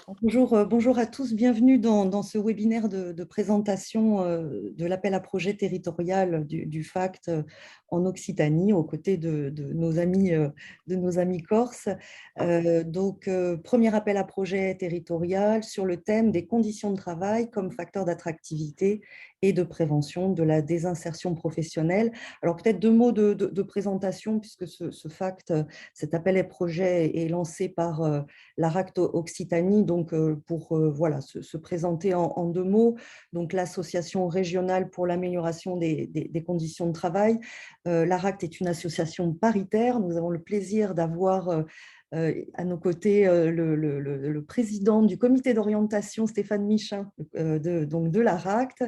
Bonjour à tous, bienvenue dans ce webinaire de présentation de l'appel à projet territorial du FACT en Occitanie, aux côtés de nos amis corses. Premier appel à projet territorial sur le thème des conditions de travail comme facteur d'attractivité et de prévention de la désinsertion professionnelle. Alors peut-être deux mots de présentation, puisque ce FACT, cet appel à projet est lancé par l'ARACT Occitanie, donc pour voilà, se présenter en deux mots, donc l'association régionale pour l'amélioration des conditions de travail. L'ARACT est une association paritaire. Nous avons le plaisir d'avoir à nos côtés le président du comité d'orientation, Stéphane Michin, de l'ARACT,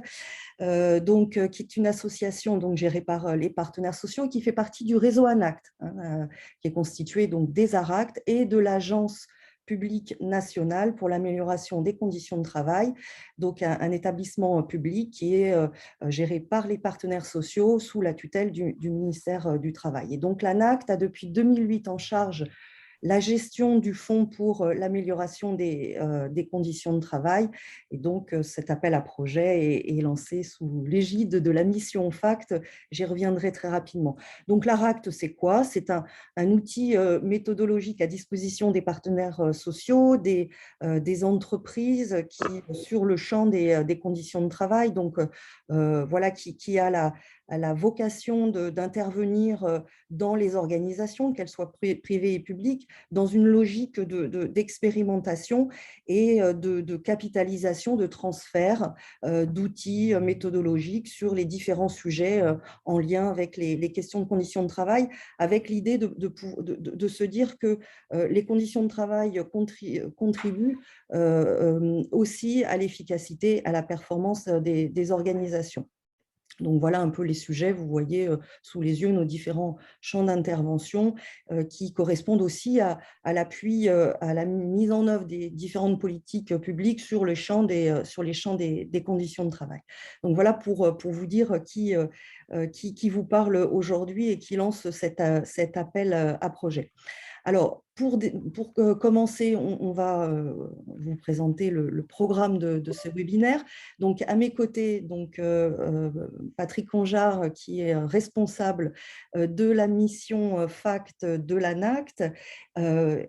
qui est une association donc, gérée par les partenaires sociaux et qui fait partie du réseau ANACT, qui est constitué donc, des ARACT et de l'agence public national pour l'amélioration des conditions de travail, donc un établissement public qui est géré par les partenaires sociaux sous la tutelle du ministère du Travail. Et donc l'ANACT a depuis 2008 en charge la gestion du fonds pour l'amélioration des conditions de travail. Et donc, cet appel à projet est lancé sous l'égide de la mission FACT. J'y reviendrai très rapidement. Donc, l'ARACT, c'est quoi? C'est un outil méthodologique à disposition des partenaires sociaux, des entreprises qui, sur le champ des conditions de travail, donc voilà, qui a la vocation d'intervenir dans les organisations, qu'elles soient privées et publiques, dans une logique d'expérimentation et de capitalisation, de transfert d'outils méthodologiques sur les différents sujets en lien avec les questions de conditions de travail, avec l'idée de se dire que les conditions de travail contribuent aussi à l'efficacité, à la performance des organisations. Donc voilà un peu les sujets, vous voyez sous les yeux nos différents champs d'intervention qui correspondent aussi à l'appui, à la mise en œuvre des différentes politiques publiques sur les champs des conditions de travail. Donc voilà pour vous dire qui vous parle aujourd'hui et qui lance cet appel à projet. Alors, pour commencer, on va vous présenter le programme de ce webinaire. Donc, à mes côtés, Patrick Conjar, qui est responsable de la mission FACT de l'ANACT,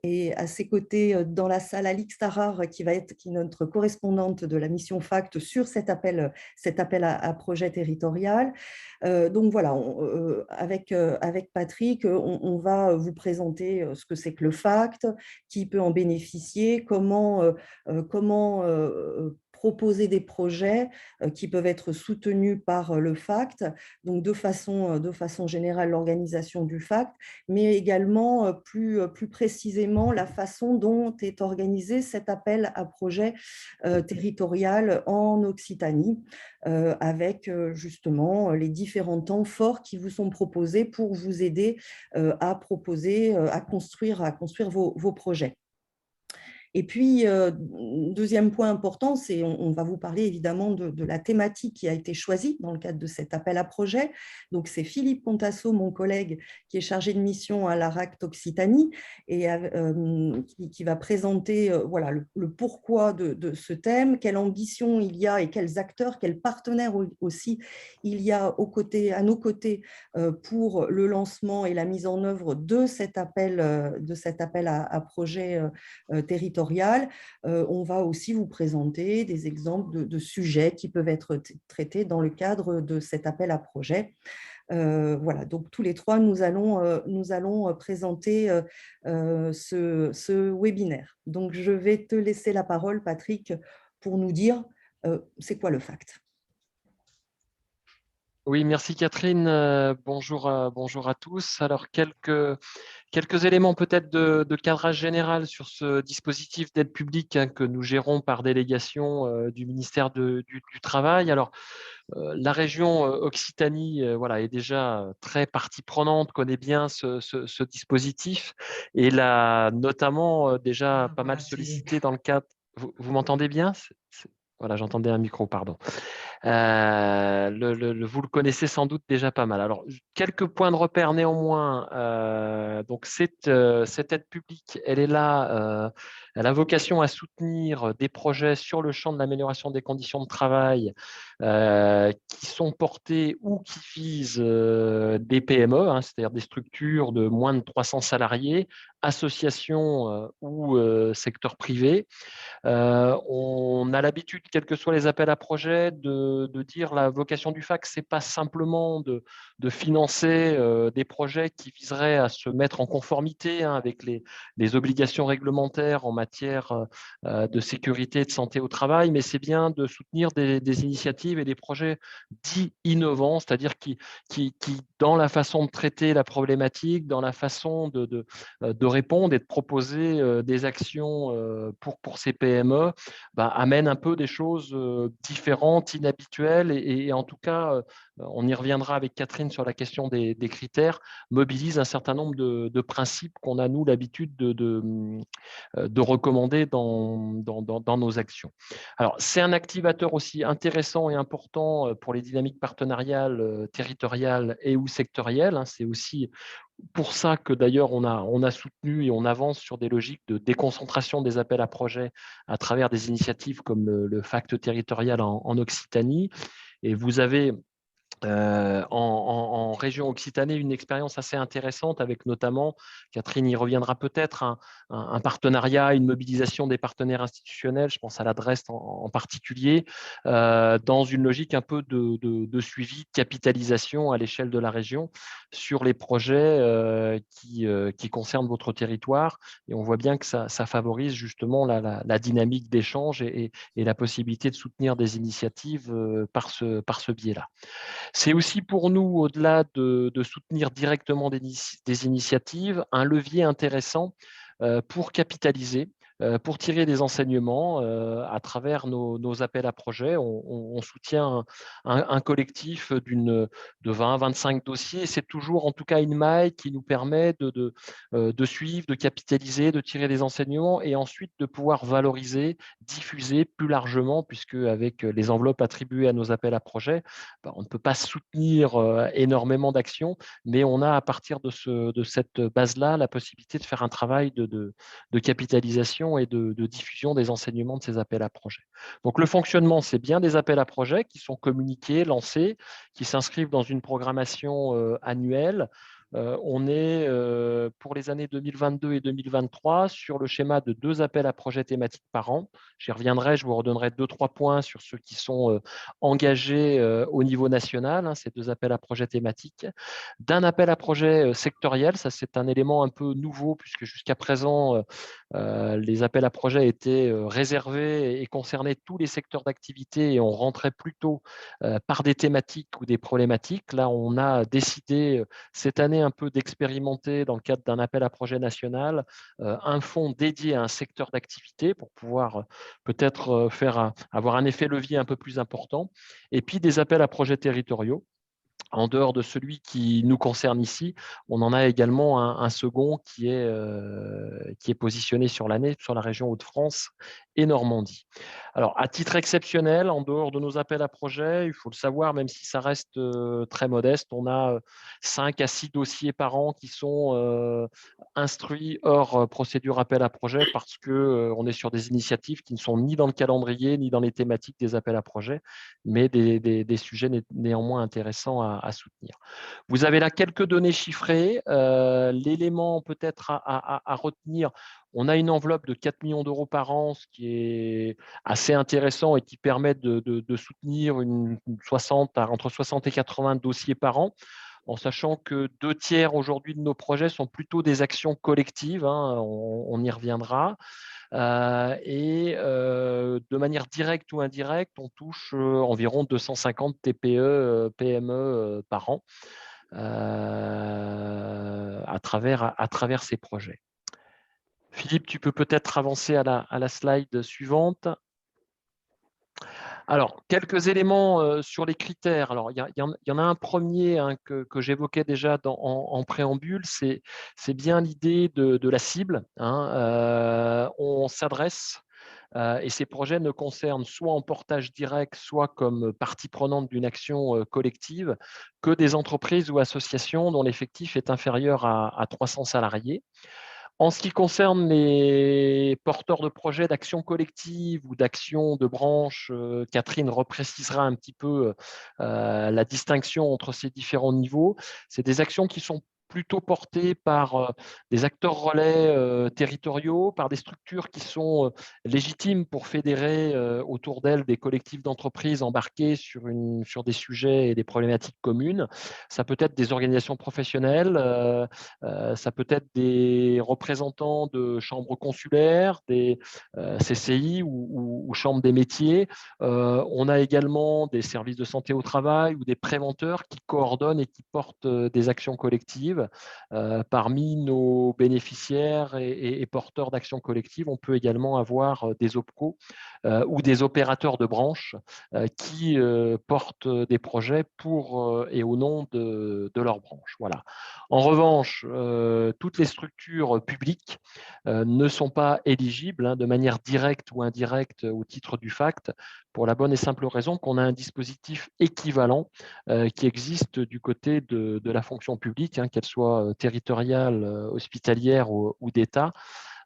et à ses côtés, dans la salle, Alix Tarare, qui est notre correspondante de la mission FACT sur cet appel à projet territorial. Donc voilà, avec Patrick, on va vous présenter ce que c'est que le FACT, qui peut en bénéficier, comment proposer des projets qui peuvent être soutenus par le FACT, donc de façon générale l'organisation du FACT, mais également plus précisément la façon dont est organisé cet appel à projet territorial en Occitanie, avec justement les différents temps forts qui vous sont proposés pour vous aider à construire vos projets. Et puis, deuxième point important, c'est on va vous parler évidemment de la thématique qui a été choisie dans le cadre de cet appel à projet. Donc, c'est Philippe Contasso, mon collègue, qui est chargé de mission à l'ARACT Occitanie et qui va présenter voilà, le pourquoi de ce thème, quelle ambition il y a et quels acteurs, quels partenaires aussi il y a à nos côtés pour le lancement et la mise en œuvre de cet appel à projet territorial. On va aussi vous présenter des exemples de sujets qui peuvent être traités dans le cadre de cet appel à projet. Voilà, donc tous les trois, nous allons présenter ce webinaire. Donc, je vais te laisser la parole, Patrick, pour nous dire c'est quoi le FACT. Oui, merci Catherine. Bonjour à tous. Alors, quelques éléments peut-être de cadrage général sur ce dispositif d'aide publique que nous gérons par délégation du ministère du Travail. Alors, la région Occitanie voilà, est déjà très partie prenante, connaît bien ce dispositif et l'a notamment déjà pas mal sollicité dans le cadre… Vous m'entendez bien? Voilà, j'entendais un micro, pardon. Vous le connaissez sans doute déjà pas mal. Alors, quelques points de repère néanmoins. Donc cette aide publique, elle est là, elle a vocation à soutenir des projets sur le champ de l'amélioration des conditions de travail qui sont portés ou qui visent des PME, hein, c'est-à-dire des structures de moins de 300 salariés, associations ou secteur privé. On a l'habitude, quels que soient les appels à projets, de dire la vocation du FAC, ce n'est pas simplement de financer des projets qui viseraient à se mettre en conformité avec les obligations réglementaires en matière de sécurité et de santé au travail, mais c'est bien de soutenir des initiatives et des projets dits innovants, c'est-à-dire qui, dans la façon de traiter la problématique, dans la façon de répondre et de proposer des actions pour ces PME, amène un peu des choses différentes, inhabituelles et en tout cas, on y reviendra avec Catherine sur la question des critères, mobilise un certain nombre de principes qu'on a, nous, l'habitude de recommander dans nos actions. Alors, c'est un activateur aussi intéressant et important pour les dynamiques partenariales, territoriales et ou sectorielles. Hein. C'est aussi pour ça que d'ailleurs on a soutenu et on avance sur des logiques de déconcentration des appels à projets à travers des initiatives comme le FACT territorial en Occitanie. Et vous avez en région Occitanie une expérience assez intéressante avec notamment, Catherine y reviendra peut-être, un partenariat, une mobilisation des partenaires institutionnels, je pense à l'adresse en particulier, dans une logique un peu de suivi, de capitalisation à l'échelle de la région sur les projets qui concernent votre territoire. Et on voit bien que ça favorise justement la dynamique d'échange et la possibilité de soutenir des initiatives par ce biais-là. C'est aussi pour nous, au-delà de soutenir directement des initiatives, un levier intéressant pour capitaliser, pour tirer des enseignements à travers nos appels à projets. On soutient un collectif de 20 à 25 dossiers et c'est toujours en tout cas une maille qui nous permet de suivre, de capitaliser, de tirer des enseignements et ensuite de pouvoir valoriser, diffuser plus largement, puisque avec les enveloppes attribuées à nos appels à projets, on ne peut pas soutenir énormément d'actions, mais on a à partir de cette base-là la possibilité de faire un travail de capitalisation et de diffusion des enseignements de ces appels à projets. Donc le fonctionnement, c'est bien des appels à projets qui sont communiqués, lancés, qui s'inscrivent dans une programmation annuelle. On est pour les années 2022 et 2023 sur le schéma de 2 appels à projets thématiques par an. J'y reviendrai, je vous redonnerai 2-3 points sur ceux qui sont engagés au niveau national, hein, ces 2 appels à projets thématiques. D'un appel à projet sectoriel, ça c'est un élément un peu nouveau puisque jusqu'à présent, les appels à projets étaient réservés et concernaient tous les secteurs d'activité et on rentrait plutôt par des thématiques ou des problématiques. Là, on a décidé cette année un peu d'expérimenter dans le cadre d'un appel à projet national un fonds dédié à un secteur d'activité pour pouvoir peut-être avoir un effet levier un peu plus important. Et puis des appels à projets territoriaux. En dehors de celui qui nous concerne ici, on en a également un second qui est positionné sur l'année, sur la région Hauts-de-France et Normandie. Alors, à titre exceptionnel, en dehors de nos appels à projets, il faut le savoir, même si ça reste très modeste, on a 5 à 6 dossiers par an qui sont instruits hors procédure appel à projet parce qu'on est sur des initiatives qui ne sont ni dans le calendrier, ni dans les thématiques des appels à projets, mais des sujets néanmoins intéressants à soutenir. Vous avez là quelques données chiffrées. L'élément peut-être à retenir, on a une enveloppe de 4 millions d'euros par an, ce qui est assez intéressant et qui permet de soutenir entre 60 et 80 dossiers par an, en sachant que 2 tiers aujourd'hui de nos projets sont plutôt des actions collectives, hein, on y reviendra. De manière directe ou indirecte, on touche environ 250 TPE, PME par an à travers ces projets. Philippe, tu peux peut-être avancer à la slide suivante. Alors, quelques éléments sur les critères. Alors, il y en a un premier hein, que j'évoquais déjà en préambule, c'est bien l'idée de la cible. Hein. On s'adresse Et ces projets ne concernent soit en portage direct, soit comme partie prenante d'une action collective, que des entreprises ou associations dont l'effectif est inférieur à 300 salariés. En ce qui concerne les porteurs de projets d'action collective ou d'action de branche, Catherine reprécisera un petit peu la distinction entre ces différents niveaux. C'est des actions qui sont plutôt portées par des acteurs relais territoriaux, par des structures qui sont légitimes pour fédérer autour d'elles des collectifs d'entreprises embarqués sur des sujets et des problématiques communes. Ça peut être des organisations professionnelles, ça peut être des représentants de chambres consulaires, des CCI ou chambres des métiers. On a également des services de santé au travail ou des préventeurs qui coordonnent et qui portent des actions collectives. Parmi nos bénéficiaires et porteurs d'actions collectives, on peut également avoir des OPCO ou des opérateurs de branches qui portent des projets pour et au nom de leur branche. Voilà. En revanche, toutes les structures publiques ne sont pas éligibles de manière directe ou indirecte au titre du FACT, pour la bonne et simple raison qu'on a un dispositif équivalent qui existe du côté de la fonction publique, qu'elle soit territoriale, hospitalière ou d'État.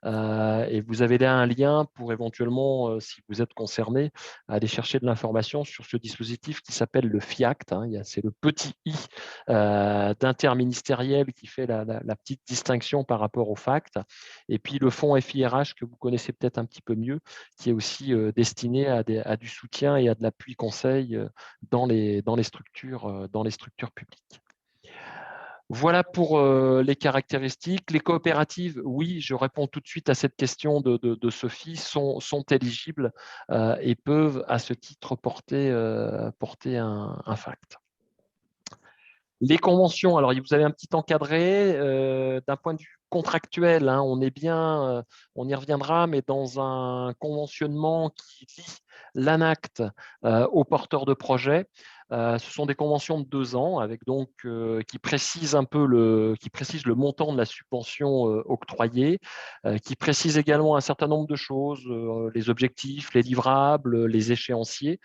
Et vous avez là un lien pour éventuellement, si vous êtes concerné, aller chercher de l'information sur ce dispositif qui s'appelle le FIACT. C'est le petit i d'interministériel qui fait la petite distinction par rapport au FACT. Et puis le fonds FIRH que vous connaissez peut-être un petit peu mieux, qui est aussi destiné à du soutien et à de l'appui conseil dans les structures publiques. Voilà pour les caractéristiques. Les coopératives, oui, je réponds tout de suite à cette question de Sophie, sont éligibles et peuvent à ce titre porter un FACT. Les conventions, alors vous avez un petit encadré d'un point de vue contractuel, on est bien, on y reviendra, mais dans un conventionnement qui lie l'ANACT aux porteurs de projet. Ce sont des conventions de 2 ans avec donc qui précisent un peu le montant de la subvention octroyée, qui précisent également un certain nombre de choses, les objectifs, les livrables, les échéanciers.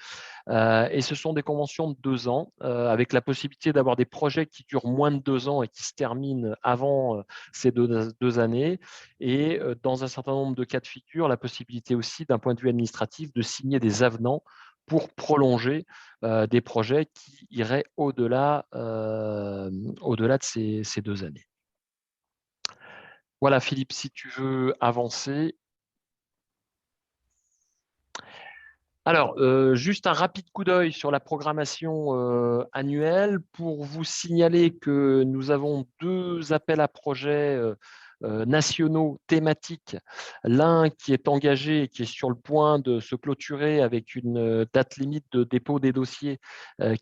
Et ce sont des conventions de 2 ans avec la possibilité d'avoir des projets qui durent moins de 2 ans et qui se terminent avant ces 2 années. Et dans un certain nombre de cas de figure, la possibilité aussi, d'un point de vue administratif, de signer des avenants pour prolonger des projets qui iraient au-delà de ces 2 années. Voilà, Philippe, si tu veux avancer. Alors, juste un rapide coup d'œil sur la programmation annuelle pour vous signaler que nous avons 2 appels à projets nationaux thématiques. L'un qui est engagé et qui est sur le point de se clôturer avec une date limite de dépôt des dossiers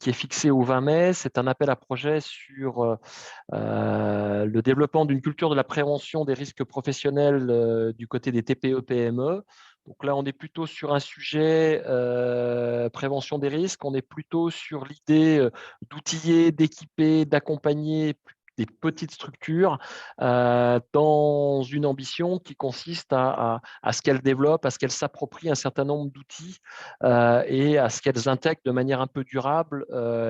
qui est fixée au 20 mai. C'est un appel à projet sur le développement d'une culture de la prévention des risques professionnels du côté des TPE-PME. Donc là, on est plutôt sur un sujet prévention des risques. On est plutôt sur l'idée d'outiller, d'équiper, d'accompagner des petites structures dans une ambition qui consiste à ce qu'elles développent, à ce qu'elles s'approprient un certain nombre d'outils et à ce qu'elles intègrent de manière un peu durable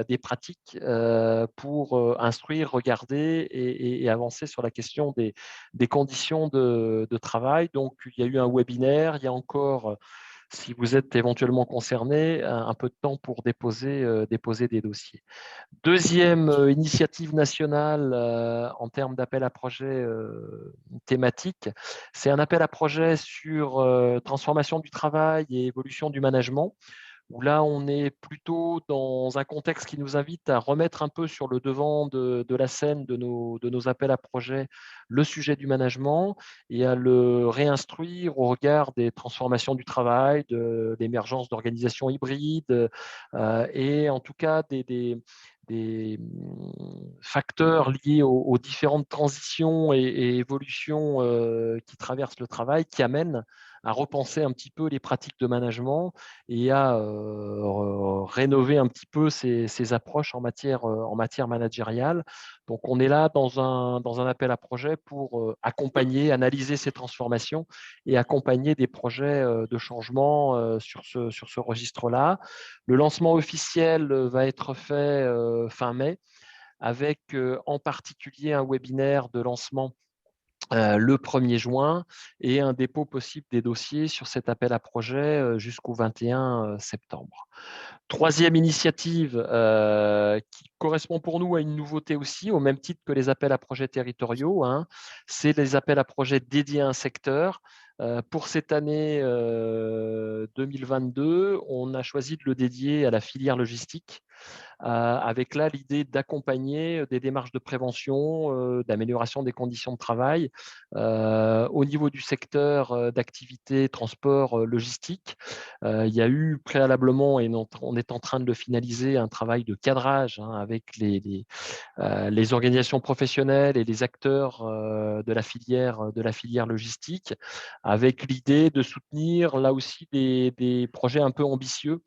des pratiques pour instruire, regarder et avancer sur la question des conditions de travail. Donc, il y a eu un webinaire, il y a encore, si vous êtes éventuellement concerné, un peu de temps pour déposer des dossiers. Deuxième initiative nationale en termes d'appel à projet thématique, c'est un appel à projet sur transformation du travail et évolution du management, où là, on est plutôt dans un contexte qui nous invite à remettre un peu sur le devant de la scène de nos appels à projets le sujet du management et à le réinstruire au regard des transformations du travail, de l'émergence d'organisations hybrides et en tout cas des facteurs liés aux différentes transitions et évolutions qui traversent le travail, qui amènent à repenser un petit peu les pratiques de management et à rénover un petit peu ces approches en matière managériale. Donc, on est là dans un appel à projet pour accompagner, analyser ces transformations et accompagner des projets de changement sur ce registre-là. Le lancement officiel va être fait fin mai, avec en particulier un webinaire de lancement le 1er juin et un dépôt possible des dossiers sur cet appel à projet jusqu'au 21 septembre. Troisième initiative qui correspond pour nous à une nouveauté aussi, au même titre que les appels à projets territoriaux, hein, c'est les appels à projets dédiés à un secteur. Pour cette année 2022, on a choisi de le dédier à la filière logistique, avec là l'idée d'accompagner des démarches de prévention, d'amélioration des conditions de travail au niveau du secteur d'activité transport logistique. Il y a eu préalablement, et on est en train de le finaliser, un travail de cadrage avec les organisations professionnelles et les acteurs de la filière logistique, avec l'idée de soutenir là aussi des projets un peu ambitieux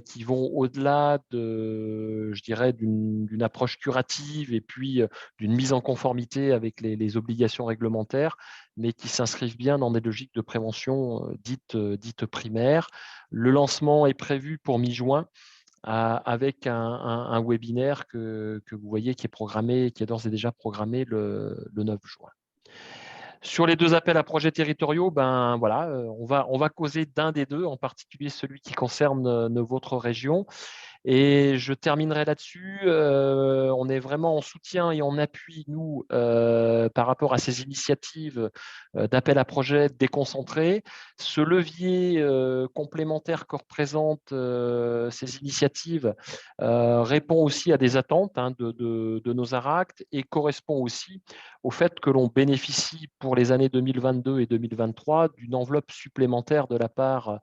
qui vont au-delà je dirais, d'une approche curative et puis d'une mise en conformité avec les obligations réglementaires, mais qui s'inscrivent bien dans des logiques de prévention dites primaires. Le lancement est prévu pour mi-juin, avec un webinaire que vous voyez qui est programmé, qui est d'ores et déjà programmé le 9 juin. Sur les deux appels à projets territoriaux, ben voilà, on va causer d'un des deux, en particulier celui qui concerne votre région. Et je terminerai là-dessus. On est vraiment en soutien et en appui, nous, par rapport à ces initiatives d'appel à projets déconcentrés. Ce levier complémentaire que représentent ces initiatives répond aussi à des attentes de nos ARACT et correspond aussi au fait que l'on bénéficie pour les années 2022 et 2023 d'une enveloppe supplémentaire de la part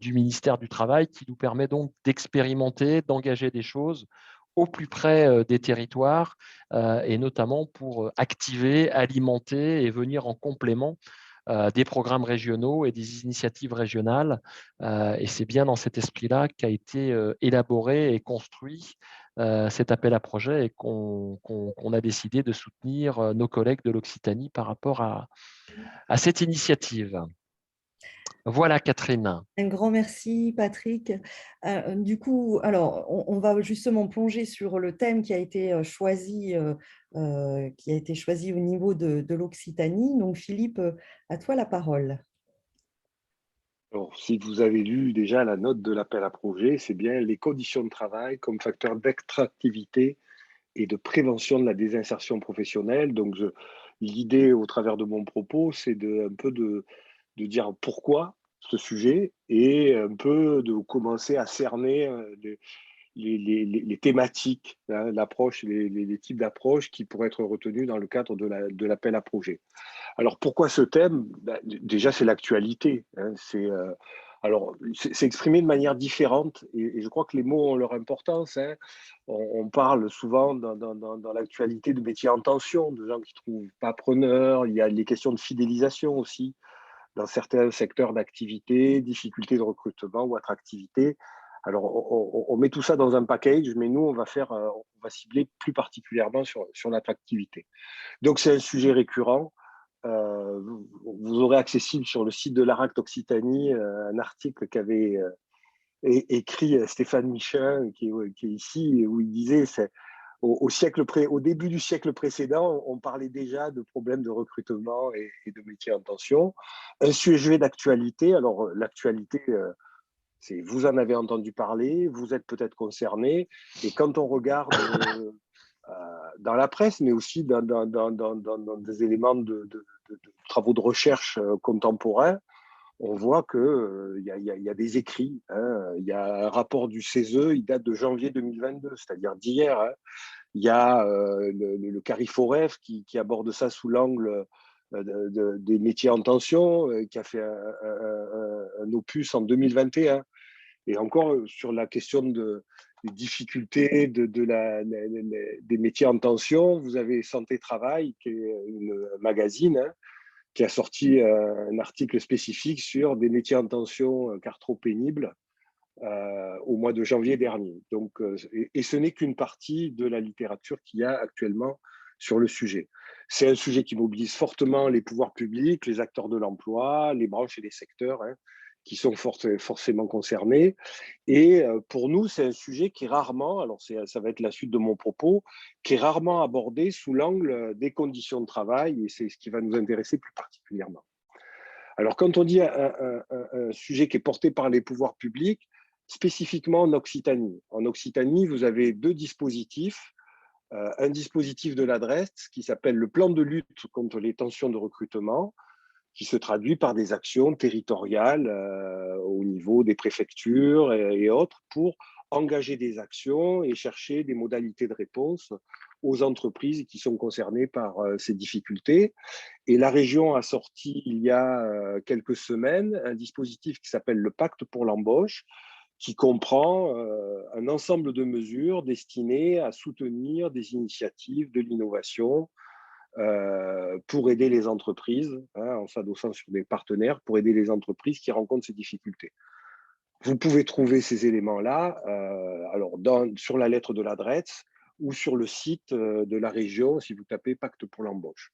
du ministère du Travail qui nous permet donc d'expérimenter, d'engager des choses au plus près des territoires et notamment pour activer, alimenter et venir en complément des programmes régionaux et des initiatives régionales. Et c'est bien dans cet esprit-là qu'a été élaboré et construit cet appel à projet et qu'on a décidé de soutenir nos collègues de l'Occitanie par rapport à cette initiative. Voilà, Catherine. Un grand merci, Patrick. Du coup, alors, on va justement plonger sur le thème qui a été choisi, au niveau de l'Occitanie. Donc, Philippe, à toi la parole. Alors, si vous avez lu déjà la note de l'appel à projet, c'est bien les conditions de travail comme facteur d'attractivité et de prévention de la désinsertion professionnelle. Donc, l'idée au travers de mon propos, c'est un peu de dire pourquoi ce sujet et un peu de commencer à cerner les thématiques, hein, l'approche, les types d'approches qui pourraient être retenus dans le cadre de l'appel à projet. Alors, pourquoi ce thème? Déjà, c'est l'actualité. Hein, c'est exprimé de manière différente et je crois que les mots ont leur importance. Hein. On parle souvent dans l'actualité de métiers en tension, de gens qui ne trouvent pas preneurs. Il y a les questions de fidélisation aussi dans certains secteurs d'activité, difficultés de recrutement ou attractivité. Alors, on met tout ça dans un package, mais nous, on va cibler plus particulièrement sur l'attractivité. Donc, c'est un sujet récurrent. Vous aurez accessible sur le site de l'ARACT Occitanie un article qu'avait écrit Stéphane Michin, qui est ici, où il disait au début du siècle précédent, on parlait déjà de problèmes de recrutement et de métiers en tension. Un sujet d'actualité. Alors, l'actualité, vous en avez entendu parler, vous êtes peut-être concerné. Et quand on regarde dans la presse, mais aussi dans des éléments de travaux de recherche contemporains, on voit qu'il y a des écrits. Hein. Il y a un rapport du CESE, il date de janvier 2022, c'est-à-dire d'hier. Hein. Il y a le CARIFOREF qui aborde ça sous l'angle des métiers en tension, qui a fait un opus en 2021. Et encore sur la question des difficultés des métiers en tension, vous avez Santé Travail, qui est un magazine, hein, qui a sorti un article spécifique sur des métiers en tension car trop pénibles. au mois de janvier dernier. Donc, et ce n'est qu'une partie de la littérature qu'il y a actuellement sur le sujet. C'est un sujet qui mobilise fortement les pouvoirs publics, les acteurs de l'emploi, les branches et les secteurs qui sont forcément concernés. Et pour nous, c'est un sujet qui est rarement, alors ça va être la suite de mon propos, qui est rarement abordé sous l'angle des conditions de travail, et c'est ce qui va nous intéresser plus particulièrement. Alors, quand on dit un sujet qui est porté par les pouvoirs publics, spécifiquement en Occitanie. En Occitanie, vous avez deux dispositifs. Un dispositif de l'adresse qui s'appelle le plan de lutte contre les tensions de recrutement, qui se traduit par des actions territoriales au niveau des préfectures et autres pour engager des actions et chercher des modalités de réponse aux entreprises qui sont concernées par ces difficultés. Et la région a sorti il y a quelques semaines un dispositif qui s'appelle le Pacte pour l'embauche, qui comprend un ensemble de mesures destinées à soutenir des initiatives de l'innovation pour aider les entreprises, en s'adossant sur des partenaires, pour aider les entreprises qui rencontrent ces difficultés. Vous pouvez trouver ces éléments-là sur la lettre de l'adresse ou sur le site de la région si vous tapez Pacte pour l'embauche.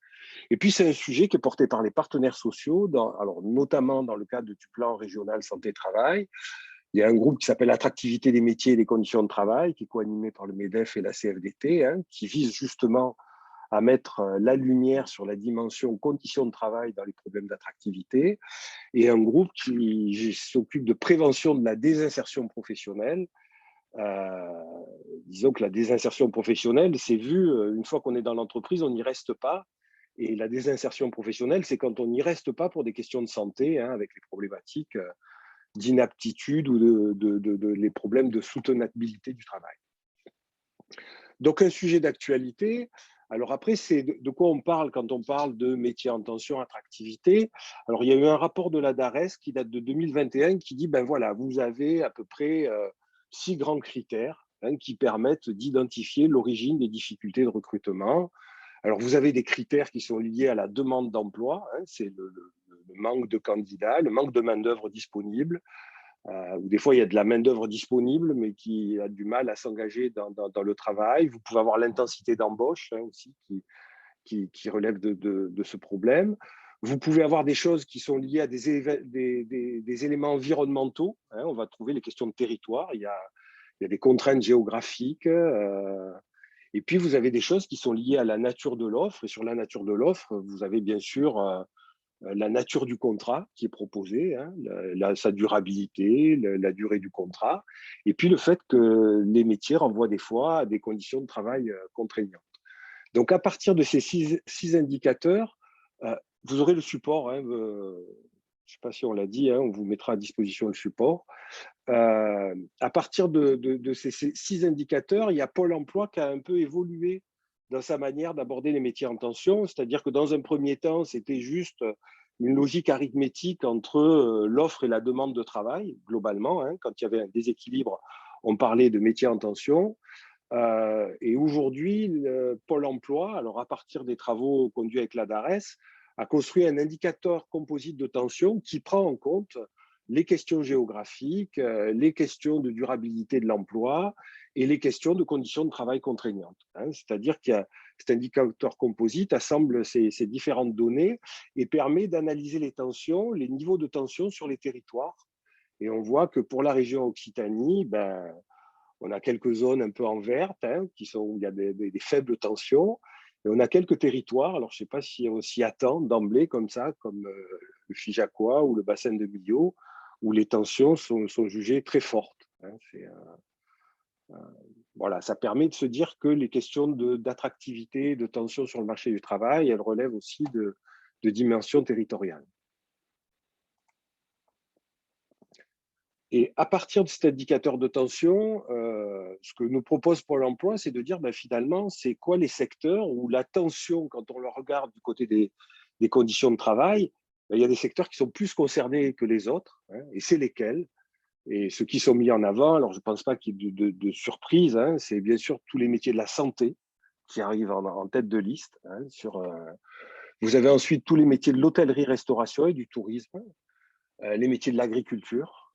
Et puis, c'est un sujet qui est porté par les partenaires sociaux, notamment dans le cadre du plan régional santé-travail. Il y a un groupe qui s'appelle Attractivité des métiers et des conditions de travail, qui est co-animé par le MEDEF et la CFDT, qui vise justement à mettre la lumière sur la dimension conditions de travail dans les problèmes d'attractivité, et un groupe qui s'occupe de prévention de la désinsertion professionnelle. Disons que la désinsertion professionnelle, c'est vu, une fois qu'on est dans l'entreprise, on n'y reste pas. Et la désinsertion professionnelle, c'est quand on n'y reste pas pour des questions de santé, avec les problématiques d'inaptitude ou les problèmes de soutenabilité du travail. Donc, un sujet d'actualité. Alors après, c'est de quoi on parle quand on parle de métiers en tension, attractivité. Alors, il y a eu un rapport de la DARES qui date de 2021 qui dit, ben voilà, vous avez à peu près 6 grands critères qui permettent d'identifier l'origine des difficultés de recrutement. Alors, vous avez des critères qui sont liés à la demande d'emploi, c'est le manque de candidats, le manque de main-d'œuvre disponible, ou des fois il y a de la main-d'œuvre disponible, mais qui a du mal à s'engager dans le travail. Vous pouvez avoir l'intensité d'embauche aussi qui relève de ce problème. Vous pouvez avoir des choses qui sont liées à des éléments environnementaux. On va trouver les questions de territoire. Il y a des contraintes géographiques. Et puis, vous avez des choses qui sont liées à la nature de l'offre. Et sur la nature de l'offre, vous avez bien sûr la nature du contrat qui est proposé, sa durabilité, la durée du contrat, et puis le fait que les métiers renvoient des fois à des conditions de travail contraignantes. Donc, à partir de ces six indicateurs, vous aurez le support. Je ne sais pas si on l'a dit, on vous mettra à disposition le support. À partir de ces 6 indicateurs, il y a Pôle emploi qui a un peu évolué dans sa manière d'aborder les métiers en tension, c'est-à-dire que dans un premier temps, c'était juste une logique arithmétique entre l'offre et la demande de travail, globalement. Quand il y avait un déséquilibre, on parlait de métiers en tension. Et aujourd'hui, Pôle emploi, alors à partir des travaux conduits avec la DARES, a construit un indicateur composite de tension qui prend en compte les questions géographiques, les questions de durabilité de l'emploi et les questions de conditions de travail contraignantes. C'est-à-dire qu'il y a cet indicateur composite assemble ces différentes données et permet d'analyser les tensions, les niveaux de tension sur les territoires. Et on voit que pour la région Occitanie, on a quelques zones un peu en vert, où il y a des faibles tensions. Et on a quelques territoires, alors je ne sais pas si on s'y attend d'emblée comme ça, comme le Figeacois ou le bassin de Millau, où les tensions sont jugées très fortes. Voilà, ça permet de se dire que les questions d'attractivité, de tension sur le marché du travail, elles relèvent aussi de dimensions territoriales. Et à partir de cet indicateur de tension, ce que nous propose Pôle emploi, c'est de dire finalement, c'est quoi les secteurs où la tension, quand on le regarde du côté des conditions de travail, il y a des secteurs qui sont plus concernés que les autres, et c'est lesquels. Et ceux qui sont mis en avant, alors je ne pense pas qu'il y ait de surprise, c'est bien sûr tous les métiers de la santé qui arrivent en tête de liste. Vous avez ensuite tous les métiers de l'hôtellerie-restauration et du tourisme, les métiers de l'agriculture,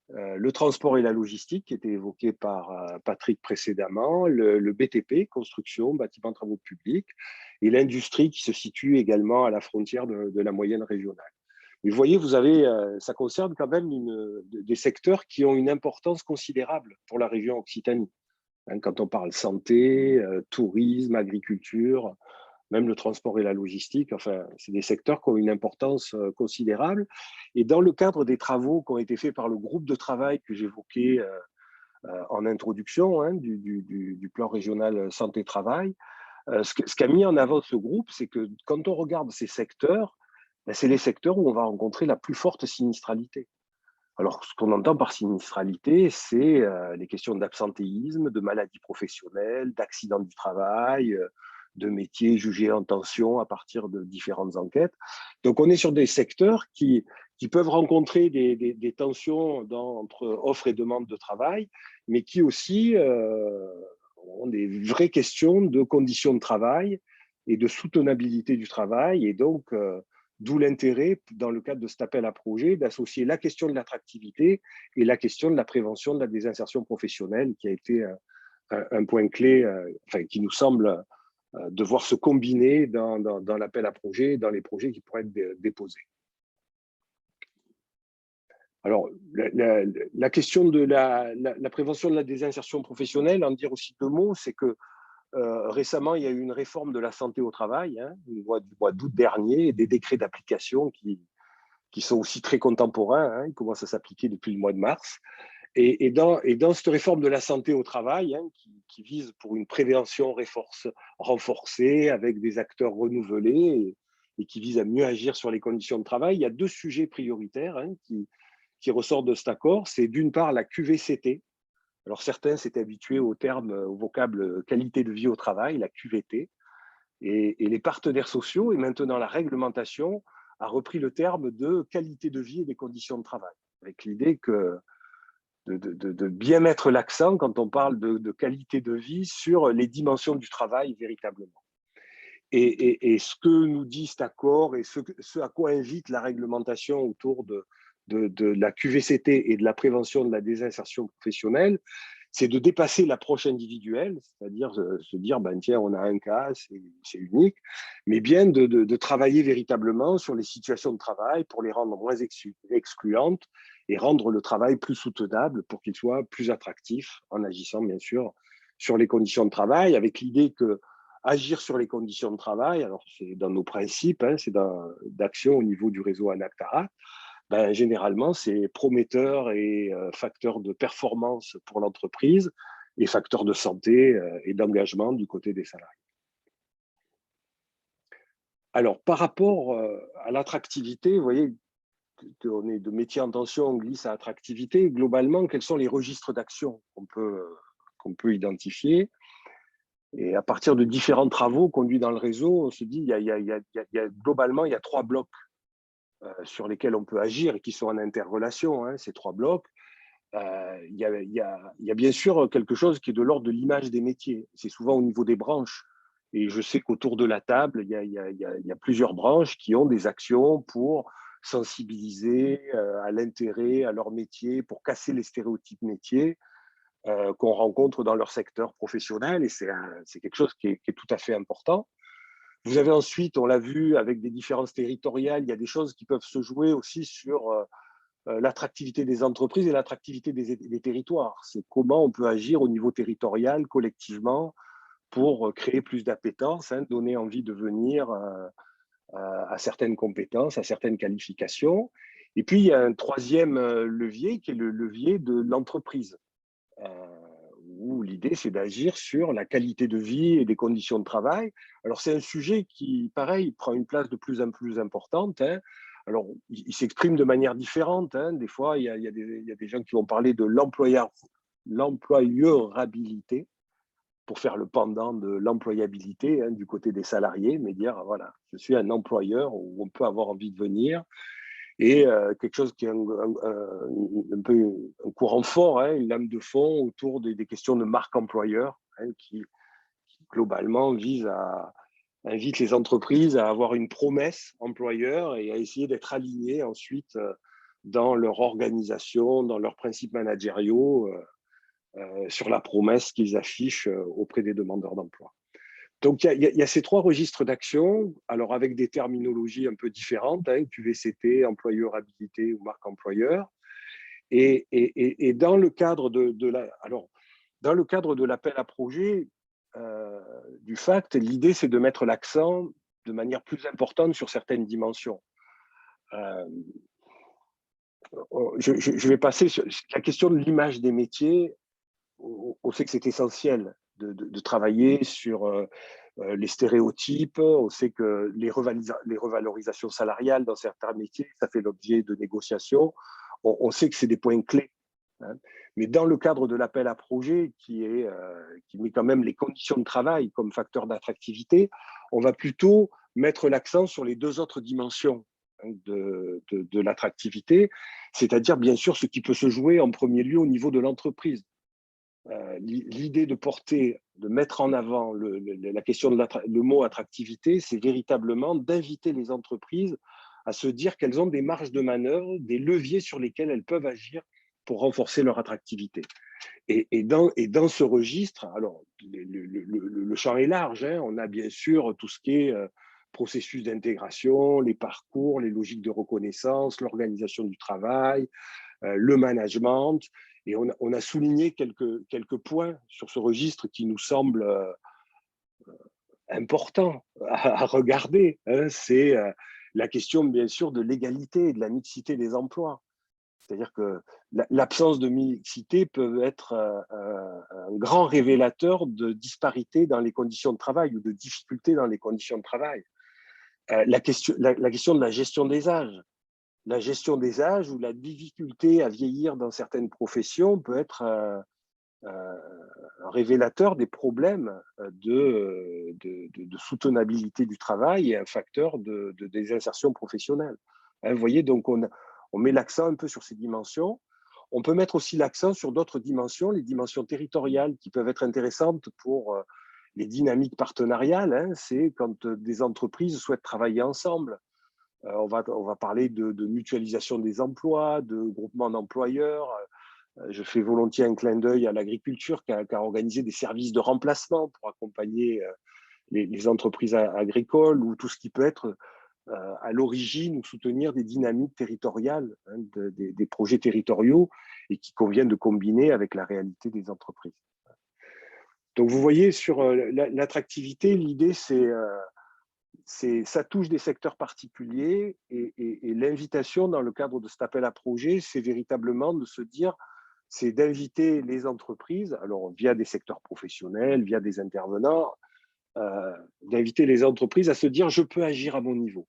le transport et la logistique, qui était évoqué par Patrick précédemment, le BTP, construction, bâtiment, travaux publics, et l'industrie qui se situe également à la frontière de la moyenne régionale. Mais vous voyez, ça concerne quand même des secteurs qui ont une importance considérable pour la région Occitanie. Quand on parle santé, tourisme, agriculture, même le transport et la logistique, enfin, c'est des secteurs qui ont une importance considérable. Et dans le cadre des travaux qui ont été faits par le groupe de travail que j'évoquais en introduction du plan régional santé-travail, ce qu'a mis en avant ce groupe, c'est que quand on regarde ces secteurs, ben, c'est les secteurs où on va rencontrer la plus forte sinistralité. Alors, ce qu'on entend par sinistralité, c'est les questions d'absentéisme, de maladies professionnelles, d'accidents du travail, de métiers jugés en tension à partir de différentes enquêtes. Donc, on est sur des secteurs qui peuvent rencontrer des tensions entre offre et demande de travail, mais qui aussi ont des vraies questions de conditions de travail et de soutenabilité du travail. Et donc, d'où l'intérêt, dans le cadre de cet appel à projet, d'associer la question de l'attractivité et la question de la prévention de la désinsertion professionnelle, qui a été un point clé, qui nous semble devoir se combiner dans l'appel à projet, dans les projets qui pourraient être déposés. Alors, la question de la prévention de la désinsertion professionnelle, en dire aussi deux mots, c'est que récemment, il y a eu une réforme de la santé au travail, une loi du mois d'août dernier, et des décrets d'application qui sont aussi très contemporains, ils commencent à s'appliquer depuis le mois de mars. Et dans cette réforme de la santé au travail, qui vise pour une prévention renforcée avec des acteurs renouvelés et qui vise à mieux agir sur les conditions de travail, il y a deux sujets prioritaires qui ressortent de cet accord. C'est d'une part la QVCT. Alors certains s'étaient habitués au vocable qualité de vie au travail, la QVT, et les partenaires sociaux, et maintenant la réglementation, a repris le terme de qualité de vie et des conditions de travail, avec l'idée de bien mettre l'accent, quand on parle de qualité de vie, sur les dimensions du travail véritablement. Et ce que nous dit cet accord et ce à quoi invite la réglementation autour de la QVCT et de la prévention de la désinsertion professionnelle, c'est de dépasser l'approche individuelle, c'est-à-dire se dire, ben, tiens, on a un cas, c'est unique, mais bien de travailler véritablement sur les situations de travail pour les rendre moins excluantes et rendre le travail plus soutenable pour qu'il soit plus attractif, en agissant bien sûr sur les conditions de travail, avec l'idée que agir sur les conditions de travail, alors c'est dans nos principes, c'est d'action au niveau du réseau ANACTARA, ben, généralement, c'est prometteur et facteur de performance pour l'entreprise et facteur de santé et d'engagement du côté des salariés. Alors, par rapport à l'attractivité, vous voyez, on est de métier en tension, on glisse à attractivité. Globalement, quels sont les registres d'action qu'on peut identifier? Et à partir de différents travaux conduits dans le réseau, on se dit, globalement, il y a trois blocs sur lesquels on peut agir et qui sont en interrelation, ces trois blocs. Il y a bien sûr quelque chose qui est de l'ordre de l'image des métiers. C'est souvent au niveau des branches. Et je sais qu'autour de la table, il y a plusieurs branches qui ont des actions pour sensibiliser à l'intérêt, à leur métier, pour casser les stéréotypes métiers qu'on rencontre dans leur secteur professionnel. Et c'est quelque chose qui est tout à fait important. Vous avez ensuite, on l'a vu avec des différences territoriales, il y a des choses qui peuvent se jouer aussi sur l'attractivité des entreprises et l'attractivité des territoires. C'est comment on peut agir au niveau territorial, collectivement, pour créer plus d'appétence, donner envie de venir à certaines compétences, à certaines qualifications. Et puis, il y a un troisième levier qui est le levier de l'entreprise, où l'idée, c'est d'agir sur la qualité de vie et des conditions de travail. Alors, c'est un sujet qui, pareil, prend une place de plus en plus importante. Alors, il s'exprime de manière différente. Des fois, il y a des gens qui vont parler de l'employeurabilité pour faire le pendant de l'employabilité du côté des salariés, mais dire, voilà, je suis un employeur où on peut avoir envie de venir. Et quelque chose qui est un peu un courant fort, une lame de fond autour des questions de marque employeur, qui globalement invite les entreprises à avoir une promesse employeur et à essayer d'être alignées ensuite dans leur organisation, dans leurs principes managériaux, sur la promesse qu'ils affichent auprès des demandeurs d'emploi. Donc, il y a ces 3 registres d'action, alors avec des terminologies un peu différentes, hein, QVCT, employeur habilité ou marque employeur. Et dans le cadre dans le cadre de l'appel à projet du FACT, l'idée, c'est de mettre l'accent de manière plus importante sur certaines dimensions. Je vais passer sur la question de l'image des métiers. On sait que c'est essentiel de travailler sur les stéréotypes. On sait que les revalorisations salariales dans certains métiers, ça fait l'objet de négociations. On sait que c'est des points clés. Hein. Mais dans le cadre de l'appel à projet, qui met quand même les conditions de travail comme facteur d'attractivité, on va plutôt mettre l'accent sur les 2 autres dimensions de l'attractivité, c'est-à-dire bien sûr ce qui peut se jouer en premier lieu au niveau de l'entreprise. L'idée de mettre en avant la question le mot attractivité, c'est véritablement d'inviter les entreprises à se dire qu'elles ont des marges de manœuvre, des leviers sur lesquels elles peuvent agir pour renforcer leur attractivité. Et dans ce registre, alors le champ est large, hein, on a bien sûr tout ce qui est processus d'intégration, les parcours, les logiques de reconnaissance, l'organisation du travail, le management. Et on a souligné quelques points sur ce registre qui nous semblent importants à regarder. Hein. C'est la question, bien sûr, de l'égalité et de la mixité des emplois. C'est-à-dire que l'absence de mixité peut être un grand révélateur de disparité dans les conditions de travail ou de difficultés dans les conditions de travail. La question de la gestion des âges. La gestion des âges ou la difficulté à vieillir dans certaines professions peut être un révélateur des problèmes de soutenabilité du travail et un facteur de désinsertion professionnelle. Hein, vous voyez, donc on met l'accent un peu sur ces dimensions. On peut mettre aussi l'accent sur d'autres dimensions, les dimensions territoriales qui peuvent être intéressantes pour les dynamiques partenariales. Hein, c'est quand des entreprises souhaitent travailler ensemble. On va parler de mutualisation des emplois, de groupement d'employeurs. Je fais volontiers un clin d'œil à l'agriculture qui a organisé des services de remplacement pour accompagner les entreprises agricoles ou tout ce qui peut être à l'origine ou soutenir des dynamiques territoriales, hein, des projets territoriaux et qui convient de combiner avec la réalité des entreprises. Donc, vous voyez, sur l'attractivité, l'idée, ça touche des secteurs particuliers et l'invitation dans le cadre de cet appel à projet, c'est véritablement de se dire, c'est d'inviter les entreprises, alors via des secteurs professionnels, via des intervenants, d'inviter les entreprises à se dire, je peux agir à mon niveau.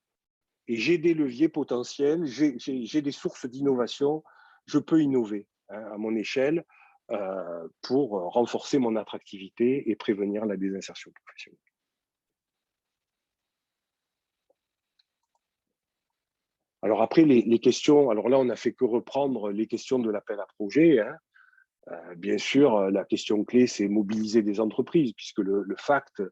Et j'ai des leviers potentiels, j'ai des sources d'innovation, je peux innover hein, à mon échelle pour renforcer mon attractivité et prévenir la désinsertion professionnelle. Alors après, les questions, alors là, on n'a fait que reprendre les questions de l'appel à projet. Hein. Bien sûr, la question clé, c'est mobiliser des entreprises, puisque le FACT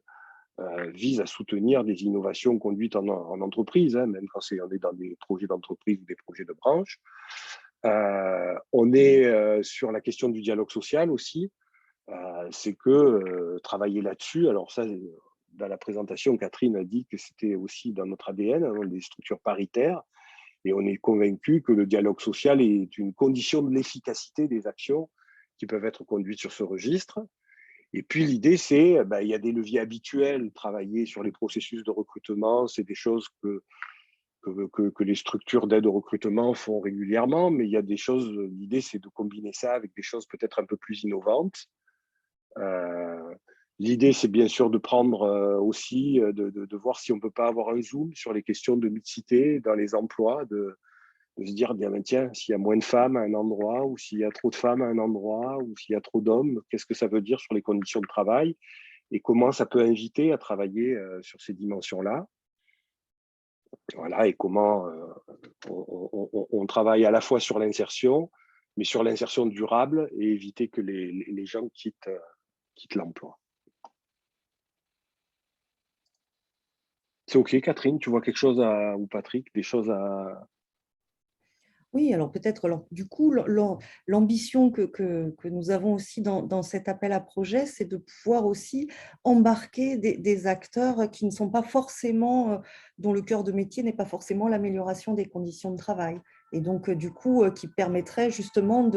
vise à soutenir des innovations conduites en entreprise, hein, même quand on est dans des projets d'entreprise ou des projets de branche. On est sur la question du dialogue social aussi. C'est que travailler là-dessus, alors ça, dans la présentation, Catherine a dit que c'était aussi dans notre ADN, hein, des structures paritaires, et on est convaincu que le dialogue social est une condition de l'efficacité des actions qui peuvent être conduites sur ce registre. Et puis l'idée, c'est, il y a des leviers habituels, travailler sur les processus de recrutement, c'est des choses que les structures d'aide au recrutement font régulièrement, mais il y a des choses, l'idée, c'est de combiner ça avec des choses peut-être un peu plus innovantes. L'idée, c'est bien sûr de prendre aussi, de voir si on ne peut pas avoir un zoom sur les questions de mixité dans les emplois, de se dire, bien, tiens, s'il y a moins de femmes à un endroit, ou s'il y a trop de femmes à un endroit, ou s'il y a trop d'hommes, qu'est-ce que ça veut dire sur les conditions de travail et comment ça peut inviter à travailler sur ces dimensions-là. Voilà, et comment on travaille à la fois sur l'insertion, mais sur l'insertion durable et éviter que les gens quittent l'emploi. C'est OK, Catherine, tu vois quelque chose ou Patrick, des choses à… Oui, alors peut-être, du coup, l'ambition que nous avons aussi dans cet appel à projet, c'est de pouvoir aussi embarquer des acteurs qui ne sont pas forcément, dont le cœur de métier n'est pas forcément l'amélioration des conditions de travail. Et donc, du coup, qui permettrait justement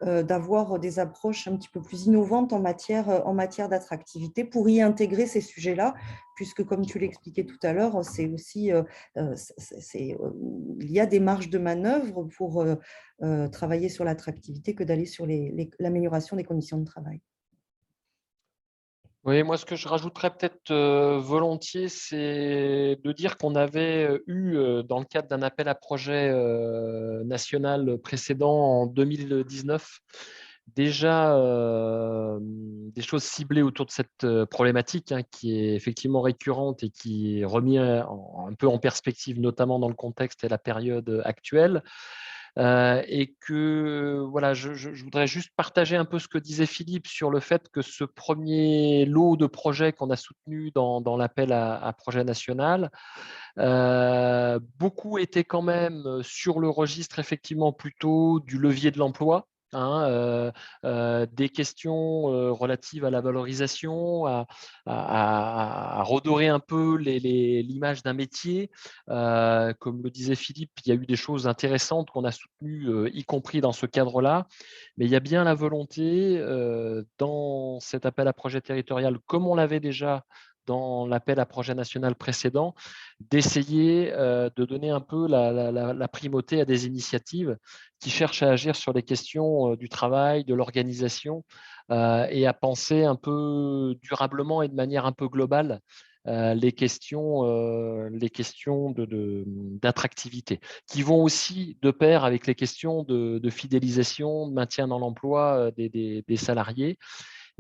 d'avoir des approches un petit peu plus innovantes en matière d'attractivité pour y intégrer ces sujets-là, puisque, comme tu l'expliquais tout à l'heure, c'est aussi il y a des marges de manœuvre pour travailler sur l'attractivité que d'aller sur l'amélioration des conditions de travail. Oui, moi, ce que je rajouterais peut-être volontiers, c'est de dire qu'on avait eu, dans le cadre d'un appel à projet national précédent en 2019, déjà des choses ciblées autour de cette problématique, hein, qui est effectivement récurrente et qui est remise un peu en perspective, notamment dans le contexte et la période actuelle. Et que voilà, je voudrais juste partager un peu ce que disait Philippe sur le fait que ce premier lot de projets qu'on a soutenu dans l'appel à projet national, beaucoup étaient quand même sur le registre effectivement plutôt du levier de l'emploi. Hein, des questions relatives à la valorisation, à redorer un peu l'image d'un métier. Comme le disait Philippe, il y a eu des choses intéressantes qu'on a soutenues, y compris dans ce cadre-là. Mais il y a bien la volonté, dans cet appel à projet territorial, comme on l'avait déjà dans l'appel à projet national précédent, d'essayer de donner un peu la primauté à des initiatives qui cherchent à agir sur les questions du travail, de l'organisation et à penser un peu durablement et de manière un peu globale les questions d'attractivité, qui vont aussi de pair avec les questions de fidélisation, de maintien dans l'emploi des salariés,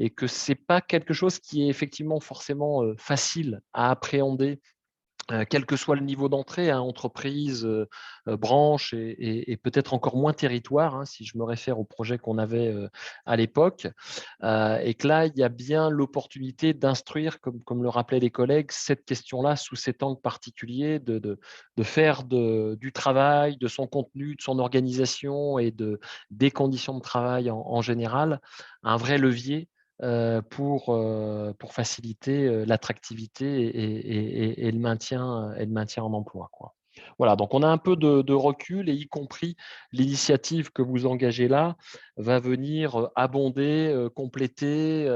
et que ce n'est pas quelque chose qui est effectivement forcément facile à appréhender, quel que soit le niveau d'entrée, hein, entreprise, branche et peut-être encore moins territoire, hein, si je me réfère au projet qu'on avait à l'époque. Et que là, il y a bien l'opportunité d'instruire, comme le rappelaient les collègues, cette question-là sous cet angle particulier, de faire du travail, de son contenu, de son organisation et des conditions de travail en général, un vrai levier pour faciliter l'attractivité et le maintien en emploi, quoi. Voilà, donc on a un peu de recul, et y compris l'initiative que vous engagez là va venir abonder, compléter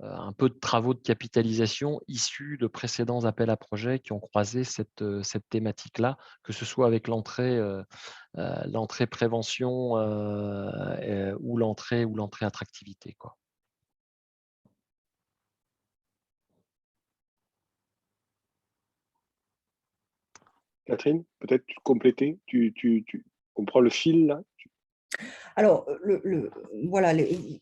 un peu de travaux de capitalisation issus de précédents appels à projets qui ont croisé cette thématique-là, que ce soit avec l'entrée prévention ou l'entrée attractivité, quoi. Catherine, peut-être compléter, on prend le fil là. Alors, voilà,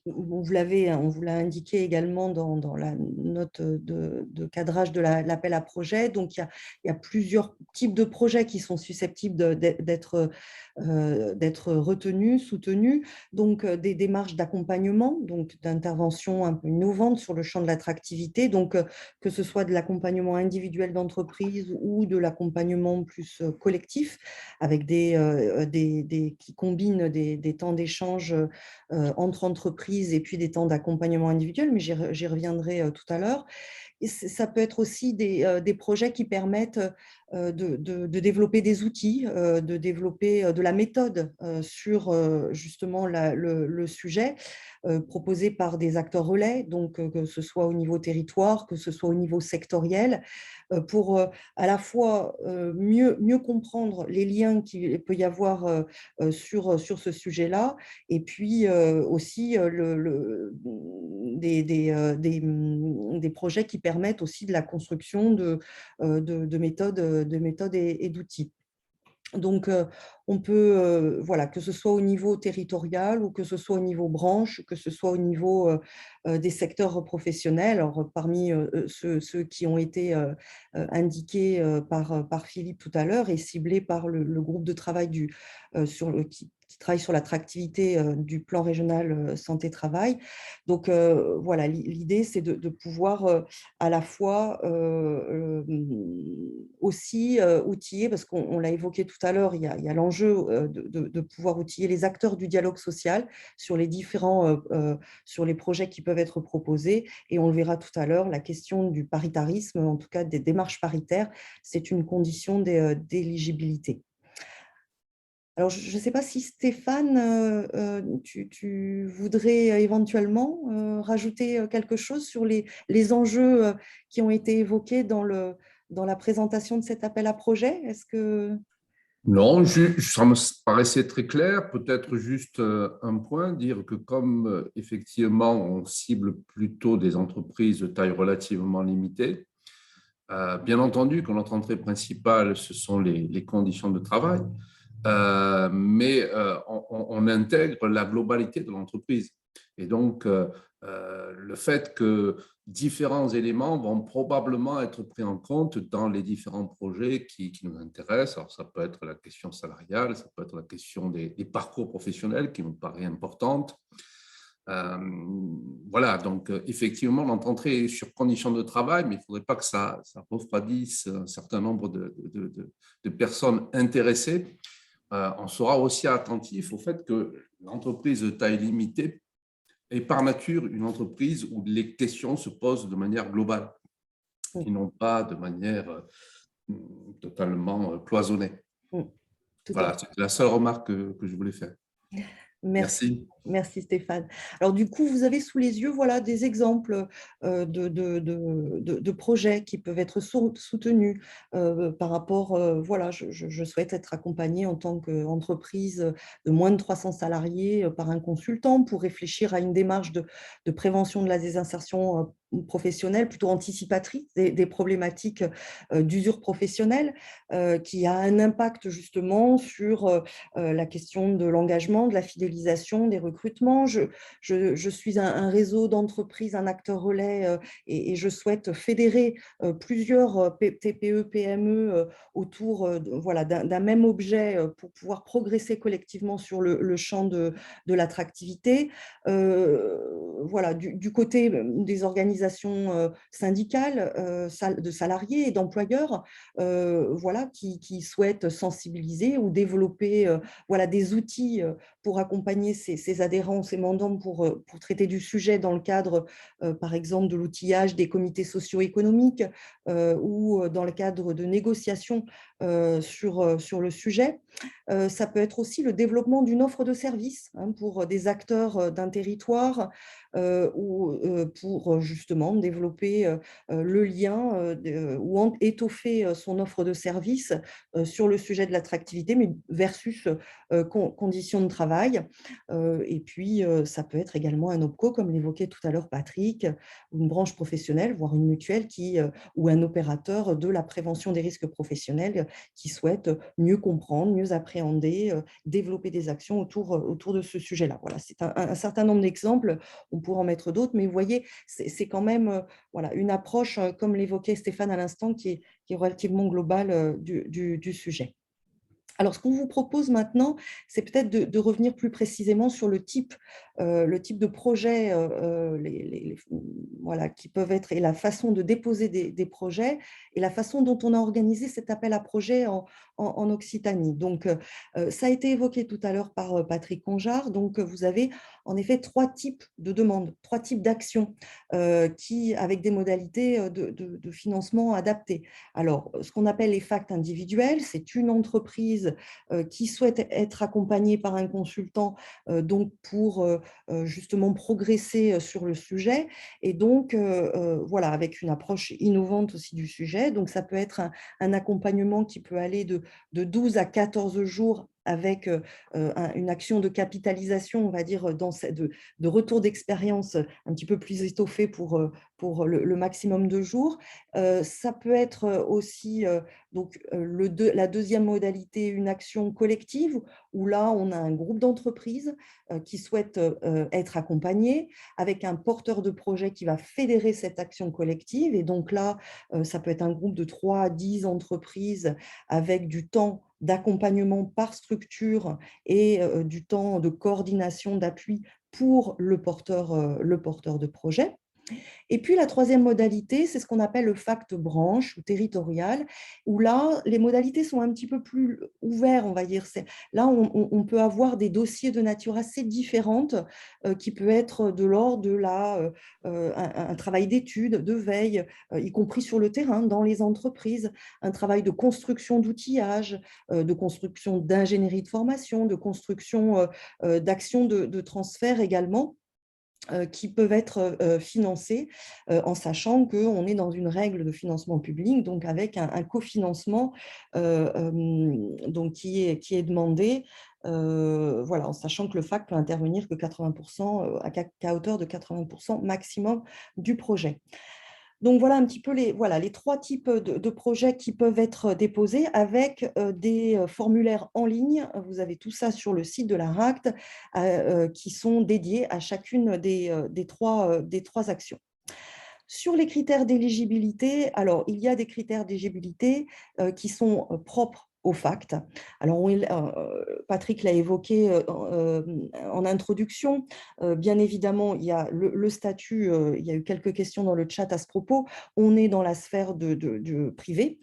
on vous l'a indiqué également dans la note de cadrage de l'appel à projet. Donc, il y a plusieurs types de projets qui sont susceptibles d'être retenus, soutenus. Donc, des démarches d'accompagnement, donc d'intervention un peu innovante sur le champ de l'attractivité. Donc, que ce soit de l'accompagnement individuel d'entreprise ou de l'accompagnement plus collectif, avec qui combinent des temps d'échange entre entreprises et puis des temps d'accompagnement individuel, mais j'y reviendrai tout à l'heure. Et ça peut être aussi des projets qui permettent de développer des outils, de développer de la méthode sur justement le sujet, proposé par des acteurs relais, donc que ce soit au niveau territoire, que ce soit au niveau sectoriel, pour à la fois mieux comprendre les liens qu'il peut y avoir sur ce sujet-là, et puis aussi des projets qui permettent aussi de la construction de méthodes et d'outils. Donc, on peut, voilà, que ce soit au niveau territorial ou que ce soit au niveau branche, que ce soit au niveau des secteurs professionnels. Alors, parmi ceux qui ont été par Philippe tout à l'heure et ciblés par le groupe de travail qui travaille sur l'attractivité du plan régional santé-travail. Donc, voilà, l'idée, c'est de pouvoir à la fois aussi outiller, parce qu'on l'a évoqué tout à l'heure, il y a l'enjeu de pouvoir outiller les acteurs du dialogue social sur les sur les projets qui peuvent être proposés. Et on le verra tout à l'heure, la question du paritarisme, en tout cas des démarches paritaires, c'est une condition d'éligibilité. Alors, je ne sais pas si Stéphane, tu voudrais éventuellement rajouter quelque chose sur les enjeux qui ont été évoqués dans la présentation de cet appel à projet. Est-ce que… Non, ça me paraissait très clair. Peut-être juste un point, dire que comme effectivement on cible plutôt des entreprises de taille relativement limitée, bien entendu que notre entrée principale, ce sont les conditions de travail, mais on intègre la globalité de l'entreprise. Et donc, le fait que différents éléments vont probablement être pris en compte dans les différents projets qui nous intéressent. Alors, ça peut être la question salariale, ça peut être la question des parcours professionnels qui me paraît importante. Voilà, donc effectivement, notre entrée est sur conditions de travail, mais il ne faudrait pas que ça refroidisse un certain nombre de personnes intéressées. On sera aussi attentif au fait que l'entreprise de taille limitée est par nature une entreprise où les questions se posent de manière globale et non pas de manière totalement cloisonnée. Voilà, c'est la seule remarque que je voulais faire. Merci. Merci Stéphane. Alors du coup, vous avez sous les yeux des exemples de projets qui peuvent être soutenus par rapport, je souhaite être accompagnée en tant qu'entreprise de moins de 300 salariés par un consultant pour réfléchir à une démarche de prévention de la désinsertion professionnelle, plutôt anticipatrice des problématiques d'usure professionnelle, qui a un impact justement sur la question de l'engagement, de la fidélisation, des recrutements. Je suis un réseau d'entreprises, un acteur relais et je souhaite fédérer plusieurs TPE, PME autour d'un même objet pour pouvoir progresser collectivement sur le champ de l'attractivité. Du côté des organisations syndicales, de salariés et d'employeurs, qui souhaitent sensibiliser ou développer des outils pour accompagner ces adhérents, ces mandants pour traiter du sujet dans le cadre, par exemple, de l'outillage des comités socio-économiques ou dans le cadre de négociations sur le sujet. Ça peut être aussi le développement d'une offre de service pour des acteurs d'un territoire ou pour justement développer le lien ou étoffer son offre de service sur le sujet de l'attractivité, mais versus conditions de travail. Et puis, ça peut être également un OPCO, comme l'évoquait tout à l'heure Patrick, une branche professionnelle, voire une mutuelle ou un opérateur de la prévention des risques professionnels qui souhaite mieux comprendre, mieux appréhender, développer des actions autour de ce sujet-là. Voilà, c'est un certain nombre d'exemples. On pourrait en mettre d'autres, mais vous voyez, c'est quand même une approche, comme l'évoquait Stéphane à l'instant, qui est relativement globale du sujet. Alors, ce qu'on vous propose maintenant, c'est peut-être de revenir plus précisément sur le type de projet qui peuvent être, et la façon de déposer des projets, et la façon dont on a organisé cet appel à projet en Occitanie. Donc, ça a été évoqué tout à l'heure par Patrick Conjar. Donc, vous avez en effet 3 types de demandes, 3 types d'actions avec des modalités de financement adaptées. Alors, ce qu'on appelle les FACT individuels, c'est une entreprise qui souhaite être accompagnée par un consultant donc pour justement progresser sur le sujet et donc avec une approche innovante aussi du sujet. Donc ça peut être un accompagnement qui peut aller de 12 à 14 jours avec une action de capitalisation, on va dire, de retour d'expérience un petit peu plus étoffée pour le maximum de jours. Ça peut être aussi Donc, la deuxième modalité, une action collective, où là, on a un groupe d'entreprises qui souhaitent être accompagnées avec un porteur de projet qui va fédérer cette action collective. Et donc là, ça peut être un groupe de 3 à 10 entreprises avec du temps d'accompagnement par structure et du temps de coordination, d'appui pour le porteur de projet. Et puis, la troisième modalité, c'est ce qu'on appelle le FACT branche ou territorial, où là, les modalités sont un petit peu plus ouvertes, on va dire. Là, on peut avoir des dossiers de nature assez différente qui peut être de l'ordre de un travail d'étude, de veille, y compris sur le terrain, dans les entreprises, un travail de construction d'outillage, de construction d'ingénierie de formation, de construction d'actions de transfert également, qui peuvent être financés en sachant qu'on est dans une règle de financement public, donc avec un cofinancement donc qui est demandé, voilà, en sachant que le FACT peut intervenir que 80%, qu'à hauteur de 80% maximum du projet. Donc, voilà un petit peu les 3 types de projets qui peuvent être déposés avec des formulaires en ligne. Vous avez tout ça sur le site de la RACT qui sont dédiés à chacune des trois actions. Sur les critères d'éligibilité, alors il y a des critères d'éligibilité qui sont propres au FACT. Alors, Patrick l'a évoqué en introduction. Bien évidemment, il y a le statut, il y a eu quelques questions dans le chat à ce propos. On est dans la sphère de privé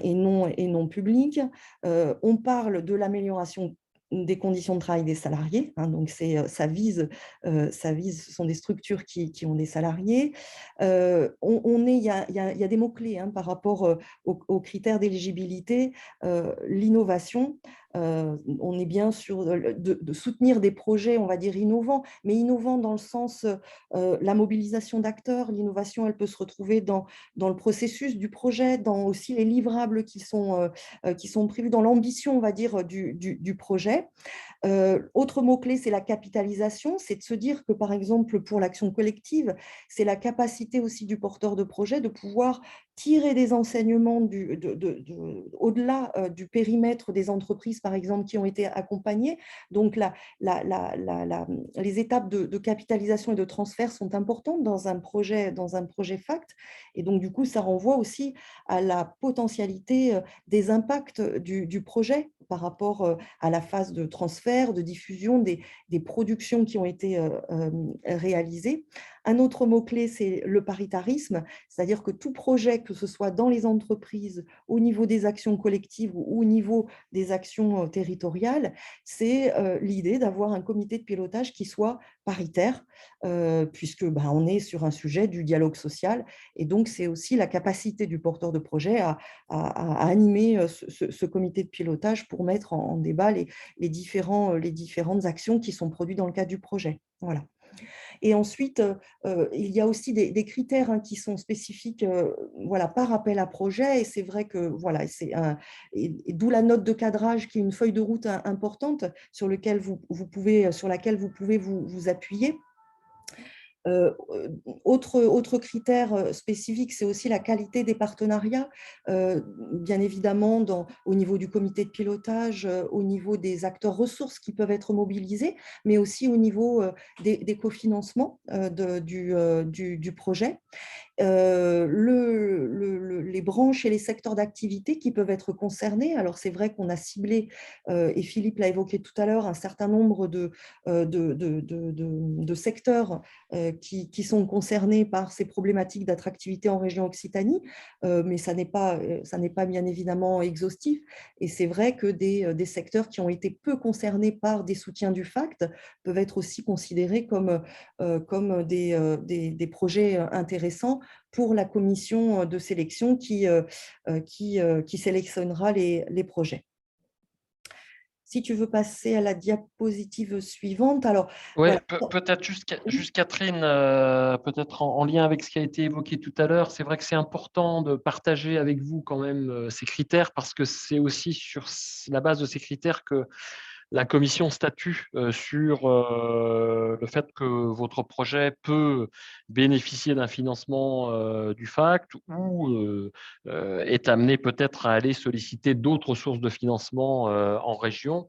et non public. On parle de l'amélioration des conditions de travail des salariés. Donc, ça vise, ce sont des structures qui ont des salariés. Il y a des mots-clés par rapport aux critères d'éligibilité, l'innovation. On est bien sûr de soutenir des projets, on va dire, innovants, mais innovants dans le sens la mobilisation d'acteurs. L'innovation, elle peut se retrouver dans le processus du projet, dans aussi les livrables qui sont prévus, dans l'ambition, on va dire, du projet. Autre mot-clé, c'est la capitalisation. C'est de se dire que, par exemple, pour l'action collective, c'est la capacité aussi du porteur de projet de pouvoir tirer des enseignements au-delà du périmètre des entreprises, par exemple, qui ont été accompagnées. Donc, les étapes de capitalisation et de transfert sont importantes dans un projet FACT. Et donc, du coup, ça renvoie aussi à la potentialité des impacts du projet par rapport à la phase de transfert, de diffusion des productions qui ont été réalisées. Un autre mot-clé, c'est le paritarisme, c'est-à-dire que tout projet, que ce soit dans les entreprises, au niveau des actions collectives ou au niveau des actions territoriales, c'est l'idée d'avoir un comité de pilotage qui soit paritaire, puisque on est sur un sujet du dialogue social, et donc c'est aussi la capacité du porteur de projet à animer ce comité de pilotage pour mettre en débat les différentes actions qui sont produites dans le cadre du projet. Voilà. Et ensuite, il y a aussi des critères qui sont spécifiques par appel à projet. Et c'est vrai que d'où la note de cadrage qui est une feuille de route importante sur laquelle vous pouvez vous appuyer. Autre critère spécifique, c'est aussi la qualité des partenariats, bien évidemment au niveau du comité de pilotage, au niveau des acteurs ressources qui peuvent être mobilisés, mais aussi au niveau des cofinancements du projet. Les branches et les secteurs d'activité qui peuvent être concernés. Alors, c'est vrai qu'on a ciblé, et Philippe l'a évoqué tout à l'heure, un certain nombre de secteurs qui sont concernés par ces problématiques d'attractivité en région Occitanie, mais ça n'est pas bien évidemment exhaustif. Et c'est vrai que des secteurs qui ont été peu concernés par des soutiens du FACT peuvent être aussi considérés comme des projets intéressants pour la commission de sélection qui sélectionnera les projets. Si tu veux passer à la diapositive suivante. Alors, oui, voilà. Peut-être juste Catherine, peut-être en lien avec ce qui a été évoqué tout à l'heure, c'est vrai que c'est important de partager avec vous quand même ces critères, parce que c'est aussi sur la base de ces critères que la commission statue sur le fait que votre projet peut bénéficier d'un financement du FACT ou est amené peut-être à aller solliciter d'autres sources de financement en région.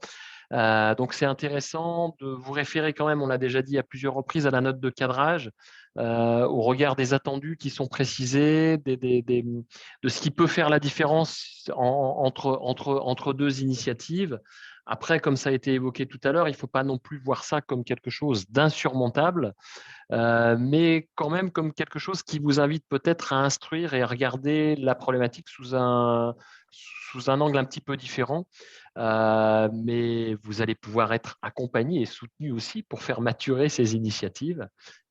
Donc, c'est intéressant de vous référer quand même, on l'a déjà dit à plusieurs reprises, à la note de cadrage, au regard des attendus qui sont précisés, de ce qui peut faire la différence entre deux initiatives. Après, comme ça a été évoqué tout à l'heure, il ne faut pas non plus voir ça comme quelque chose d'insurmontable, mais quand même comme quelque chose qui vous invite peut-être à instruire et à regarder la problématique sous un angle un petit peu différent. Mais vous allez pouvoir être accompagné et soutenu aussi pour faire maturer ces initiatives.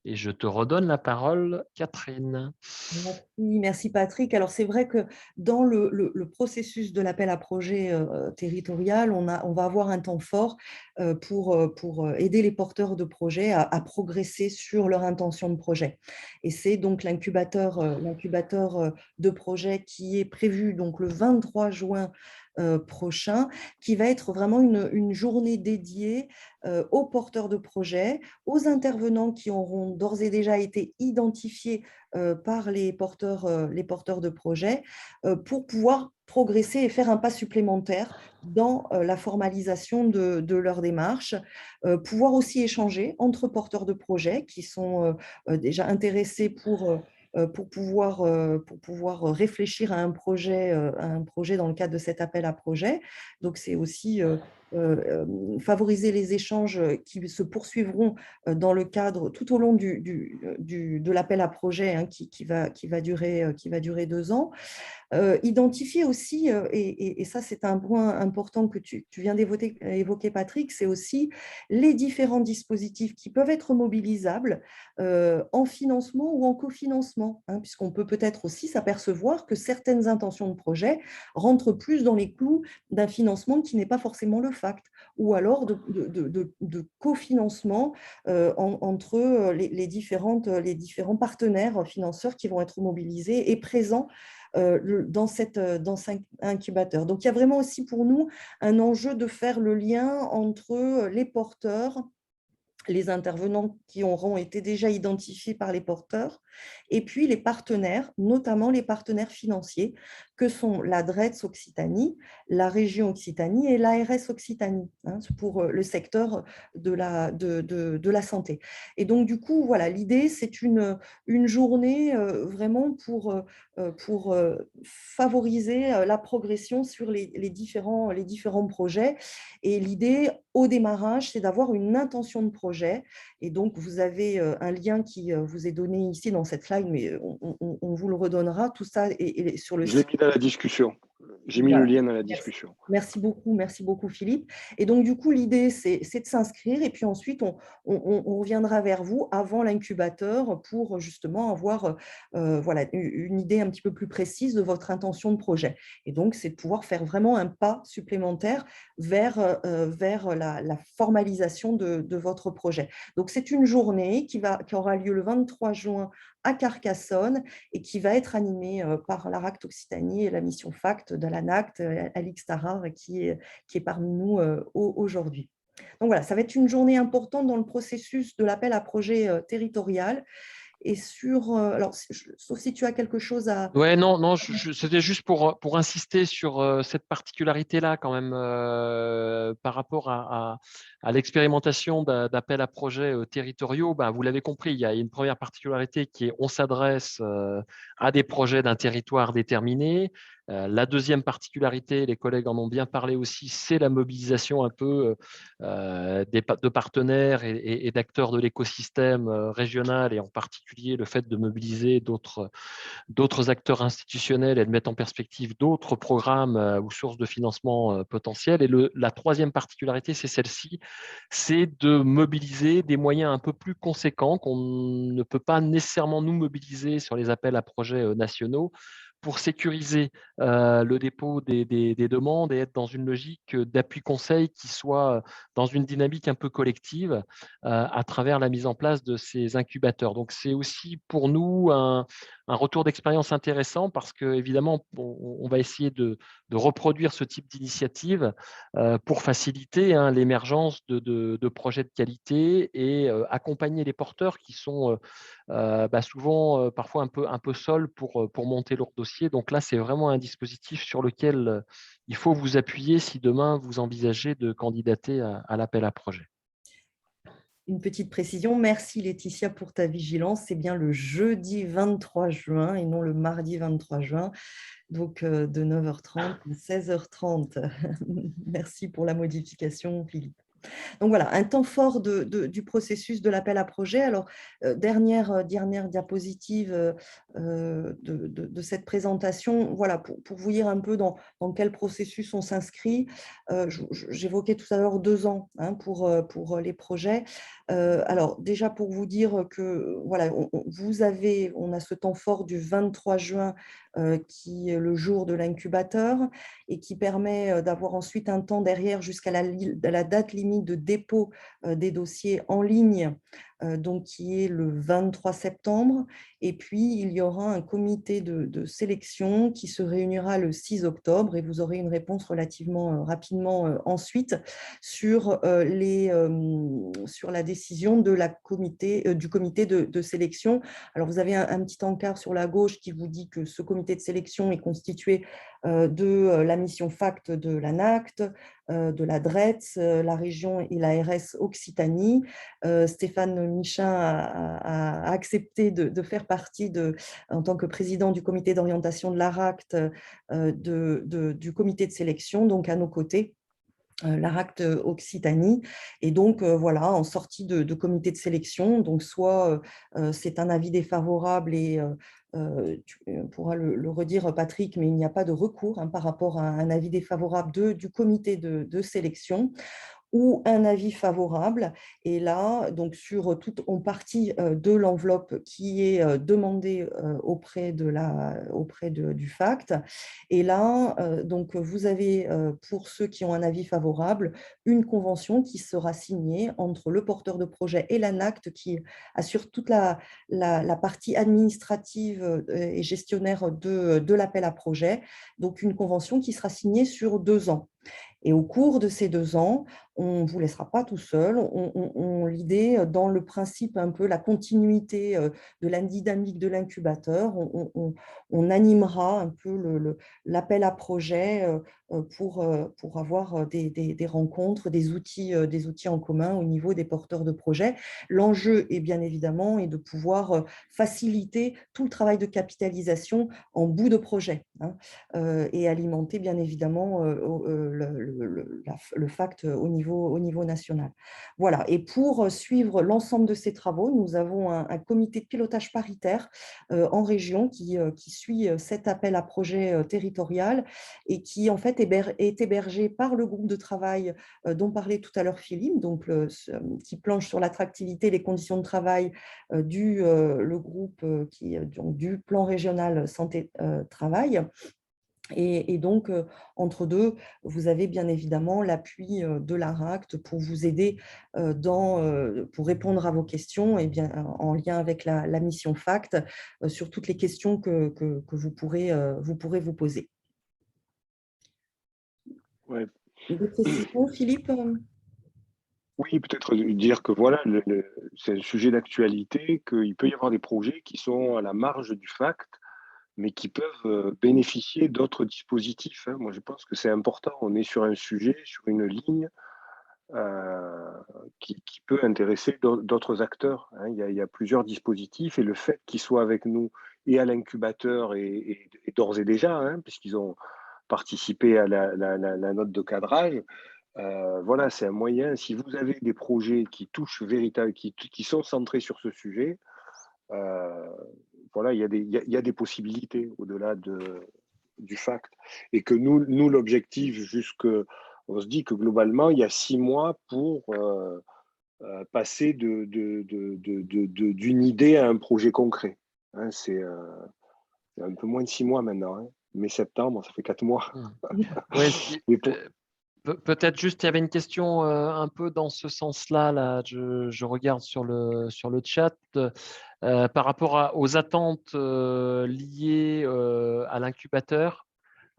Et je te redonne la parole, Catherine. Merci Patrick. Alors c'est vrai que dans le processus de l'appel à projet territorial, on va avoir un temps fort pour aider les porteurs de projets à progresser sur leur intention de projet. Et c'est donc l'incubateur de projet qui est prévu donc le 23 juin prochain, qui va être vraiment une journée dédiée aux porteurs de projets, aux intervenants qui auront d'ores et déjà été identifiés par les porteurs de projets pour pouvoir progresser et faire un pas supplémentaire dans la formalisation de leur démarche, pouvoir aussi échanger entre porteurs de projets qui sont déjà intéressés pour pouvoir réfléchir à un projet dans le cadre de cet appel à projet. Donc, c'est aussi favoriser les échanges qui se poursuivront dans le cadre tout au long de l'appel à projet hein, qui va durer 2 ans. Identifier aussi, et ça c'est un point important que tu viens d'évoquer Patrick, c'est aussi les différents dispositifs qui peuvent être mobilisables en financement ou en cofinancement, hein, puisqu'on peut-être aussi s'apercevoir que certaines intentions de projet rentrent plus dans les clous d'un financement qui n'est pas forcément le FACT, ou alors de cofinancement entre les différents partenaires financeurs qui vont être mobilisés et présents dans cet incubateur. Donc, il y a vraiment aussi pour nous un enjeu de faire le lien entre les porteurs, les intervenants qui auront été déjà identifiés par les porteurs, et puis les partenaires, notamment les partenaires financiers, que sont la DRETS Occitanie, la région Occitanie et l'ARS Occitanie, hein, pour le secteur de la santé. Et donc, du coup, voilà, l'idée, c'est une journée vraiment pour favoriser la progression sur les différents projets. Et l'idée, au démarrage, c'est d'avoir une intention de projet. Et donc, vous avez un lien qui vous est donné ici dans cette slide, mais on vous le redonnera. Tout ça est sur le site. Je l'ai mis dans la discussion. J'ai mis le lien dans la discussion. Merci beaucoup Philippe. Et donc, du coup, l'idée, c'est de s'inscrire et puis ensuite, on reviendra vers vous avant l'incubateur pour justement avoir voilà, une idée un petit peu plus précise de votre intention de projet. Et donc, c'est de pouvoir faire vraiment un pas supplémentaire vers la formalisation de votre projet. Donc, c'est une journée qui aura lieu le 23 juin à Carcassonne et qui va être animée par l'ARACT Occitanie et la mission FACT de l'ANACT, Alix Tarare, qui est parmi nous aujourd'hui. Donc voilà, ça va être une journée importante dans le processus de l'appel à projet territorial. Et alors, sauf si tu as quelque chose à… Ouais, non, c'était juste pour insister sur cette particularité-là quand même par rapport à l'expérimentation d'appels à projets territoriaux. Ben, vous l'avez compris, il y a une première particularité qui est on s'adresse à des projets d'un territoire déterminé. La deuxième particularité, les collègues en ont bien parlé aussi, c'est la mobilisation un peu de partenaires et d'acteurs de l'écosystème régional et en particulier le fait de mobiliser d'autres acteurs institutionnels et de mettre en perspective d'autres programmes ou sources de financement potentiels. Et la troisième particularité, c'est celle-ci, c'est de mobiliser des moyens un peu plus conséquents qu'on ne peut pas nécessairement nous mobiliser sur les appels à projets nationaux pour sécuriser le dépôt des demandes et être dans une logique d'appui conseil qui soit dans une dynamique un peu collective à travers la mise en place de ces incubateurs. Donc, c'est aussi pour nous un retour d'expérience intéressant parce qu'évidemment, on va essayer de reproduire ce type d'initiative pour faciliter l'émergence de projets de qualité et accompagner les porteurs qui sont souvent parfois un peu seuls pour monter leur dossier. Donc là, c'est vraiment un dispositif sur lequel il faut vous appuyer si demain vous envisagez de candidater à l'appel à projet. Une petite précision, merci Laetitia pour ta vigilance, c'est bien le jeudi 23 juin et non le mardi 23 juin, donc de 9h30 à 16h30. Merci pour la modification, Philippe. Donc voilà, un temps fort du processus de l'appel à projet. Alors, dernière diapositive de cette présentation, voilà, pour vous dire un peu dans quel processus on s'inscrit. J'évoquais tout à l'heure 2 ans pour les projets. Alors, déjà pour vous dire que voilà, on a ce temps fort du 23 juin qui est le jour de l'incubateur et qui permet d'avoir ensuite un temps derrière jusqu'à la date limite de dépôt des dossiers en ligne, donc qui est le 23 septembre. Et puis, il y aura un comité de sélection qui se réunira le 6 octobre et vous aurez une réponse relativement rapidement ensuite sur la décision du comité de sélection. Alors, vous avez un petit encart sur la gauche qui vous dit que ce comité de sélection est constitué de la mission FACT de l'ANACT, de la DRETS, la région et l'ARS Occitanie. Stéphane Michin a accepté de faire partie, en tant que président du comité d'orientation de l'ARACT, du comité de sélection, donc à nos côtés. L'ARACT Occitanie. Et donc, voilà, en sortie de comité de sélection, donc soit c'est un avis défavorable et tu pourras le redire, Patrick, mais il n'y a pas de recours par rapport à un avis défavorable du comité de sélection, ou un avis favorable. Et là, donc sur toute en partie de l'enveloppe qui est demandée auprès du FACT. Et là, donc vous avez, pour ceux qui ont un avis favorable, une convention qui sera signée entre le porteur de projet et l'ANACT qui assure toute la partie administrative et gestionnaire de l'appel à projet. Donc une convention qui sera signée sur 2 ans. Et au cours de ces 2 ans, on ne vous laissera pas tout seul. L'idée, dans le principe un peu la continuité de la dynamique de l'incubateur, on animera un peu l'appel à projet pour avoir des rencontres, des outils en commun au niveau des porteurs de projets. L'enjeu est bien évidemment de pouvoir faciliter tout le travail de capitalisation en bout de projet et alimenter bien évidemment le FACT au niveau national. Voilà, et pour suivre l'ensemble de ces travaux, nous avons un comité de pilotage paritaire en région qui suit cet appel à projet territorial et qui en fait est hébergé par le groupe de travail dont parlait tout à l'heure Philippe, donc qui planche sur l'attractivité et les conditions de travail le groupe du plan régional santé-travail. Et donc, entre deux, vous avez bien évidemment l'appui de l'ARACT pour vous aider pour répondre à vos questions et bien, en lien avec la mission FACT sur toutes les questions que vous pourrez vous poser. Ouais. Des précisions, Philippe ? Oui, peut-être dire que voilà, c'est un sujet d'actualité, qu'il peut y avoir des projets qui sont à la marge du FACT, mais qui peuvent bénéficier d'autres dispositifs. Moi, je pense que c'est important. On est sur un sujet, sur une ligne qui peut intéresser d'autres acteurs. Il y a plusieurs dispositifs et le fait qu'ils soient avec nous et à l'incubateur et d'ores et déjà, puisqu'ils ont participé à la note de cadrage, voilà, c'est un moyen. Si vous avez des projets qui touchent véritablement, qui sont centrés sur ce sujet, voilà, il y a des possibilités au-delà du FACT. Et que nous l'objectif, on se dit que globalement, il y a 6 mois pour passer d'une idée à un projet concret. un peu moins de 6 mois maintenant. Hein. Mai-septembre, ça fait 4 mois. Oui, peut-être juste, il y avait une question un peu dans ce sens-là. Là. Je regarde sur le chat. Par rapport aux attentes liées à l'incubateur,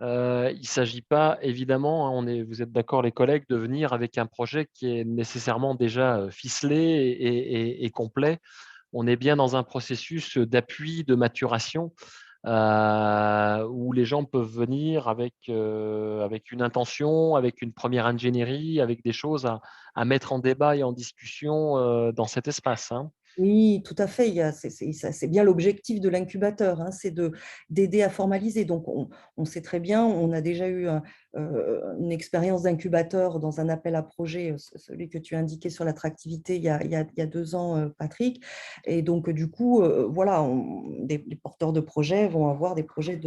il ne s'agit pas, évidemment, hein, vous êtes d'accord les collègues, de venir avec un projet qui est nécessairement déjà ficelé et complet. On est bien dans un processus d'appui, de maturation, où les gens peuvent venir avec une intention, avec une première ingénierie, avec des choses à mettre en débat et en discussion dans cet espace. Hein. Oui, tout à fait. C'est bien l'objectif de l'incubateur, hein, c'est d'aider à formaliser. Donc, on sait très bien, on a déjà eu une expérience d'incubateur dans un appel à projet, celui que tu as indiqué sur l'attractivité il y a 2 ans, Patrick. Et donc, du coup, voilà, les porteurs de projets vont avoir des projets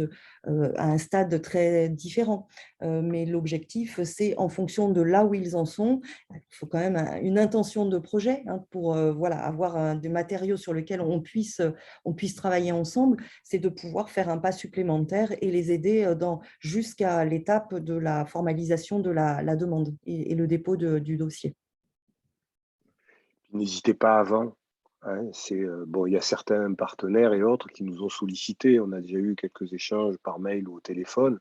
à un stade très différent. Mais l'objectif, c'est en fonction de là où ils en sont, il faut quand même une intention de projet, hein, pour voilà, avoir des matériaux sur lesquels on puisse travailler ensemble, c'est de pouvoir faire un pas supplémentaire et les aider jusqu'à l'étape de la formalisation de la demande et le dépôt du dossier. N'hésitez pas avant. Hein, bon, il y a certains partenaires et autres qui nous ont sollicités. On a déjà eu quelques échanges par mail ou au téléphone.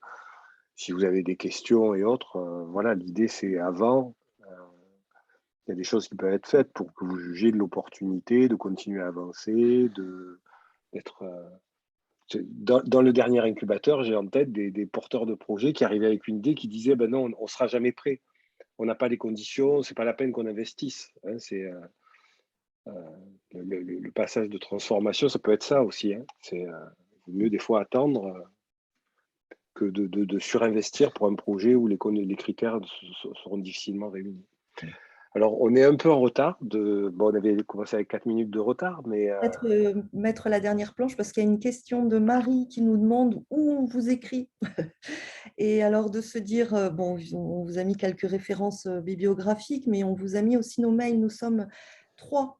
Si vous avez des questions et autres, voilà, l'idée c'est avant. Il y a des choses qui peuvent être faites pour que vous jugiez de l'opportunité de continuer à avancer, d'être. Dans le dernier incubateur, j'ai en tête des porteurs de projets qui arrivaient avec une idée qui disaient ben non, on ne sera jamais prêt. On n'a pas les conditions, c'est pas la peine qu'on investisse. Hein, c'est le passage de transformation, ça peut être ça aussi. Hein. C'est mieux des fois attendre que de surinvestir pour un projet où les critères seront difficilement réunis. Alors, on est un peu en retard. Bon, on avait commencé avec 4 minutes de retard, mais… Peut-être mettre la dernière planche parce qu'il y a une question de Marie qui nous demande où on vous écrit. Et alors de se dire, bon, on vous a mis quelques références bibliographiques, mais on vous a mis aussi nos mails. Nous sommes 3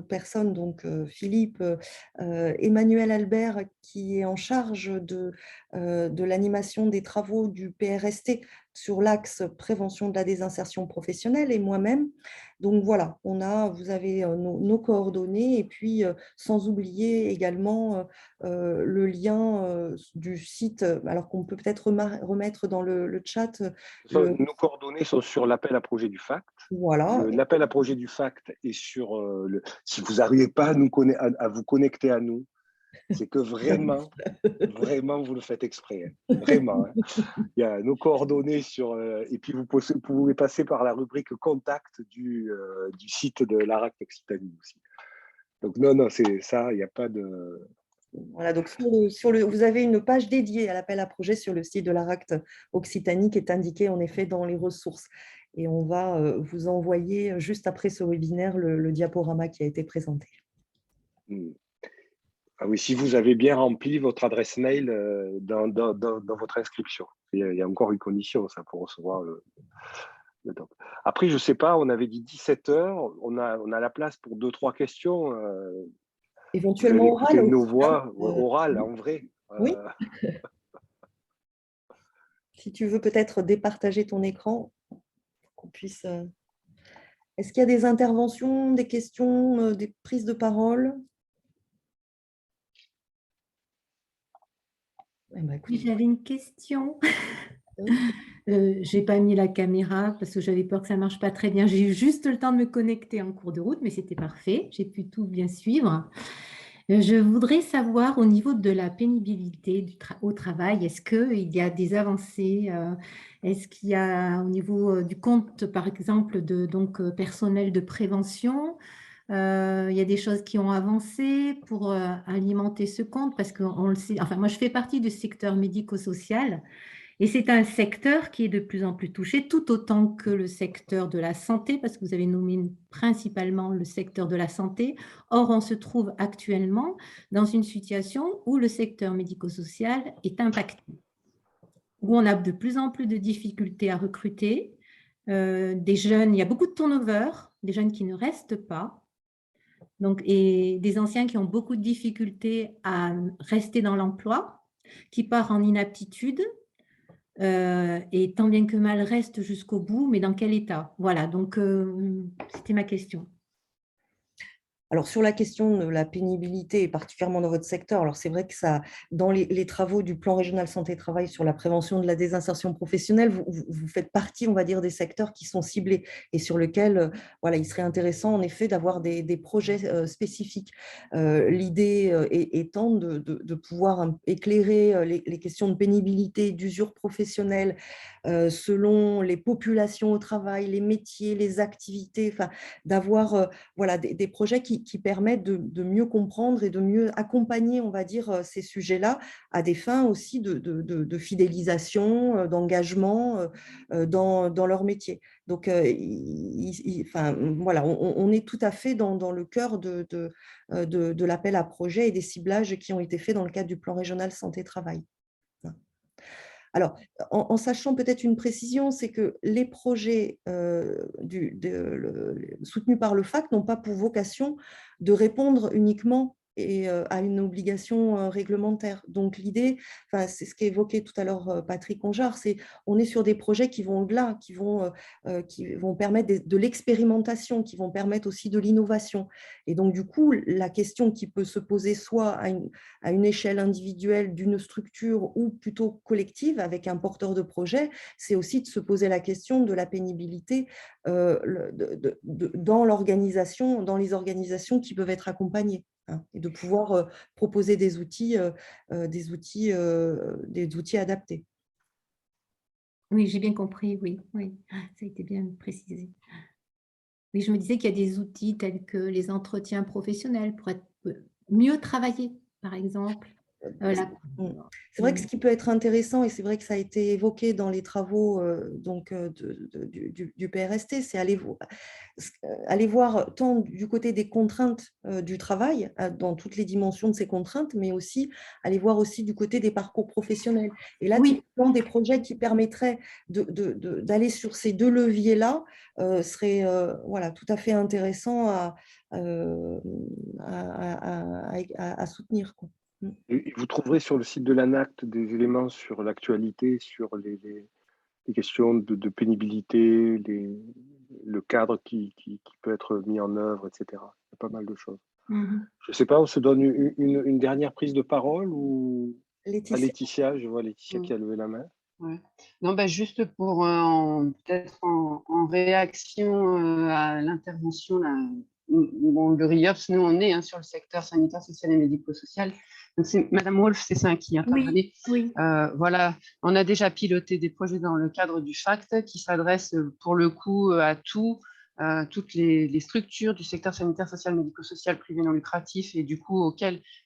personnes, donc Philippe, Emmanuel Albert qui est en charge de l'animation des travaux du PRST sur l'axe prévention de la désinsertion professionnelle et moi-même. Donc voilà, vous avez nos coordonnées et puis sans oublier également le lien du site, alors qu'on peut peut-être remettre dans le chat. Nos coordonnées sont sur l'appel à projet du FACT. Voilà. L'appel à projet du FACT est sur… si vous n'arrivez pas à vous connecter à nous, c'est que vraiment, vraiment, vous le faites exprès. Hein. Vraiment. Hein. Il y a nos coordonnées et puis vous pouvez passer par la rubrique contact du site de l'ARACT Occitanie aussi. Donc non, c'est ça, il n'y a pas de… Voilà, donc vous avez une page dédiée à l'appel à projet sur le site de l'ARACT Occitanie qui est indiquée en effet dans les ressources. Et on va vous envoyer juste après ce webinaire le diaporama qui a été présenté. Ah oui, si vous avez bien rempli votre adresse mail dans votre inscription. Il y a encore une condition ça, pour recevoir le doc. Après, je ne sais pas, on avait dit 17 heures, on a la place pour 2-3 questions. Éventuellement orales. Nos voix orales, en vrai. Oui. Si tu veux peut-être départager ton écran, qu'on puisse… Est-ce qu'il y a des interventions, des questions, des prises de parole? Oui, j'avais une question. Je n'ai pas mis la caméra parce que j'avais peur que ça ne marche pas très bien. J'ai eu juste le temps de me connecter en cours de route, mais c'était parfait. J'ai pu tout bien suivre. Je voudrais savoir au niveau de la pénibilité au travail, est-ce qu'il y a des avancées? Est-ce qu'il y a au niveau du compte, par exemple, donc, personnel de prévention, il y a des choses qui ont avancé pour alimenter ce compte? Parce qu'on le sait, enfin, moi, je fais partie du secteur médico-social. Et c'est un secteur qui est de plus en plus touché, tout autant que le secteur de la santé, parce que vous avez nommé principalement le secteur de la santé. Or, on se trouve actuellement dans une situation où le secteur médico-social est impacté, où on a de plus en plus de difficultés à recruter, des jeunes, il y a beaucoup de turnover, des jeunes qui ne restent pas. Donc, et des anciens qui ont beaucoup de difficultés à rester dans l'emploi, qui partent en inaptitude, et tant bien que mal restent jusqu'au bout, mais dans quel état? Voilà, donc c'était ma question. Alors, sur la question de la pénibilité, et particulièrement dans votre secteur, alors c'est vrai que ça, dans les travaux du plan régional santé-travail sur la prévention de la désinsertion professionnelle, vous faites partie, on va dire, des secteurs qui sont ciblés et sur lesquels voilà, il serait intéressant, en effet, d'avoir des projets spécifiques. L'idée étant de pouvoir éclairer les questions de pénibilité, d'usure professionnelle, selon les populations au travail, les métiers, les activités, enfin, d'avoir voilà, des projets qui permettent de mieux comprendre et de mieux accompagner, on va dire, ces sujets-là à des fins aussi de fidélisation, d'engagement dans leur métier. Donc, enfin, voilà, on est tout à fait dans le cœur de l'appel à projet et des ciblages qui ont été faits dans le cadre du plan régional santé-travail. Alors, en sachant peut-être une précision, c'est que les projets soutenus par le FACT n'ont pas pour vocation de répondre uniquement à une obligation réglementaire. Donc, l'idée, c'est ce qu'évoquait tout à l'heure Patrick Ongeard, c'est on est sur des projets qui vont au-delà, qui vont permettre de l'expérimentation, qui vont permettre aussi de l'innovation. Et donc, du coup, la question qui peut se poser soit à une échelle individuelle d'une structure ou plutôt collective avec un porteur de projet, c'est aussi de se poser la question de la pénibilité dans l'organisation, dans les organisations qui peuvent être accompagnées, hein, et de pouvoir proposer des outils adaptés. Oui, j'ai bien compris, oui, oui, ça a été bien précisé. Oui, je me disais qu'il y a des outils tels que les entretiens professionnels pour être mieux travailler, par exemple. C'est vrai que ce qui peut être intéressant, et c'est vrai que ça a été évoqué dans les travaux du PRST, c'est aller voir tant du côté des contraintes du travail, dans toutes les dimensions de ces contraintes, mais aussi aller voir aussi du côté des parcours professionnels. Et là, Oui. typiquement, des projets qui permettraient d'aller sur ces deux leviers-là seraient voilà, tout à fait intéressants à soutenir, quoi. Et vous trouverez sur le site de l'ANACT des éléments sur l'actualité, sur les questions de pénibilité, le cadre qui peut être mis en œuvre, etc. Il y a pas mal de choses. Je ne sais pas, on se donne une dernière prise de parole ou à Laetitia, je vois Laetitia qui a levé la main. Ouais. Non, juste pour peut-être en réaction à l'intervention, le RIOPS, nous on est sur le secteur sanitaire, social et médico-social. Donc c'est Madame Wolf, c'est ça qui intervenait. Oui. Voilà, on a déjà piloté des projets dans le cadre du FACT qui s'adressent pour le coup à toutes les structures du secteur sanitaire, social, médico-social, privé non lucratif et du coup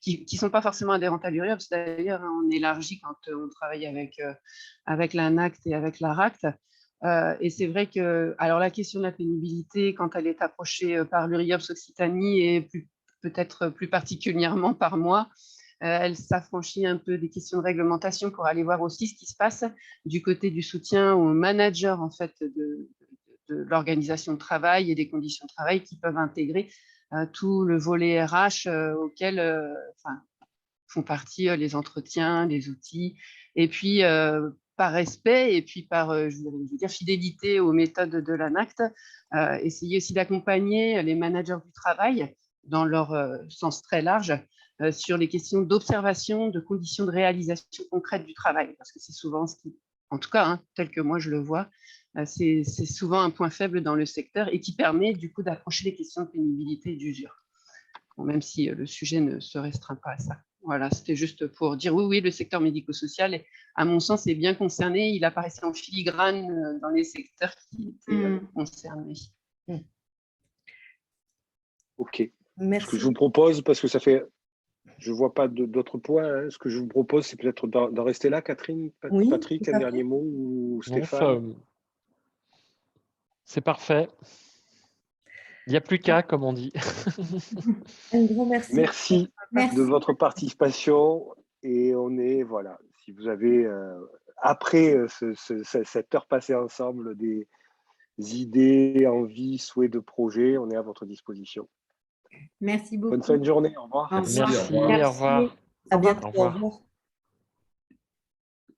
qui ne sont pas forcément adhérentes à l'URIOPS. D'ailleurs, on élargit quand on travaille avec l'ANACT et avec l'ARACT. Et c'est vrai que alors la question de la pénibilité, quand elle est approchée par l'URIOPS Occitanie et peut-être plus particulièrement par moi, elle s'affranchit un peu des questions de réglementation pour aller voir aussi ce qui se passe du côté du soutien aux managers en fait de l'organisation de travail et des conditions de travail qui peuvent intégrer tout le volet RH auquel font partie les entretiens, les outils, et puis par respect et puis par je veux dire, fidélité aux méthodes de l'ANACT, essayer aussi d'accompagner les managers du travail dans leur sens très large sur les questions d'observation, de conditions de réalisation concrète du travail, parce que c'est souvent ce qui, en tout cas, tel que moi je le vois, c'est souvent un point faible dans le secteur et qui permet du coup d'approcher les questions de pénibilité et d'usure, même si le sujet ne se restreint pas à ça. Voilà, c'était juste pour dire oui, le secteur médico-social, à mon sens, est bien concerné. Il apparaissait en filigrane dans les secteurs qui étaient concernés. Ok. Merci. Ce que je vous propose, parce que ça fait, je ne vois pas d'autres points, ce que je vous propose, c'est peut-être d'en rester là, Catherine, Patrick, un dernier mot, ou Stéphane. C'est parfait. Il n'y a plus qu'à, comme on dit. Un grand merci. Merci de votre participation. Et on est, voilà, si vous avez, après cette heure passée ensemble, des idées, envies, souhaits de projets, on est à votre disposition. Merci beaucoup. Bonne fin de journée. Au revoir. Au revoir. Merci, Au revoir. au revoir. À bientôt. Au revoir. Au revoir.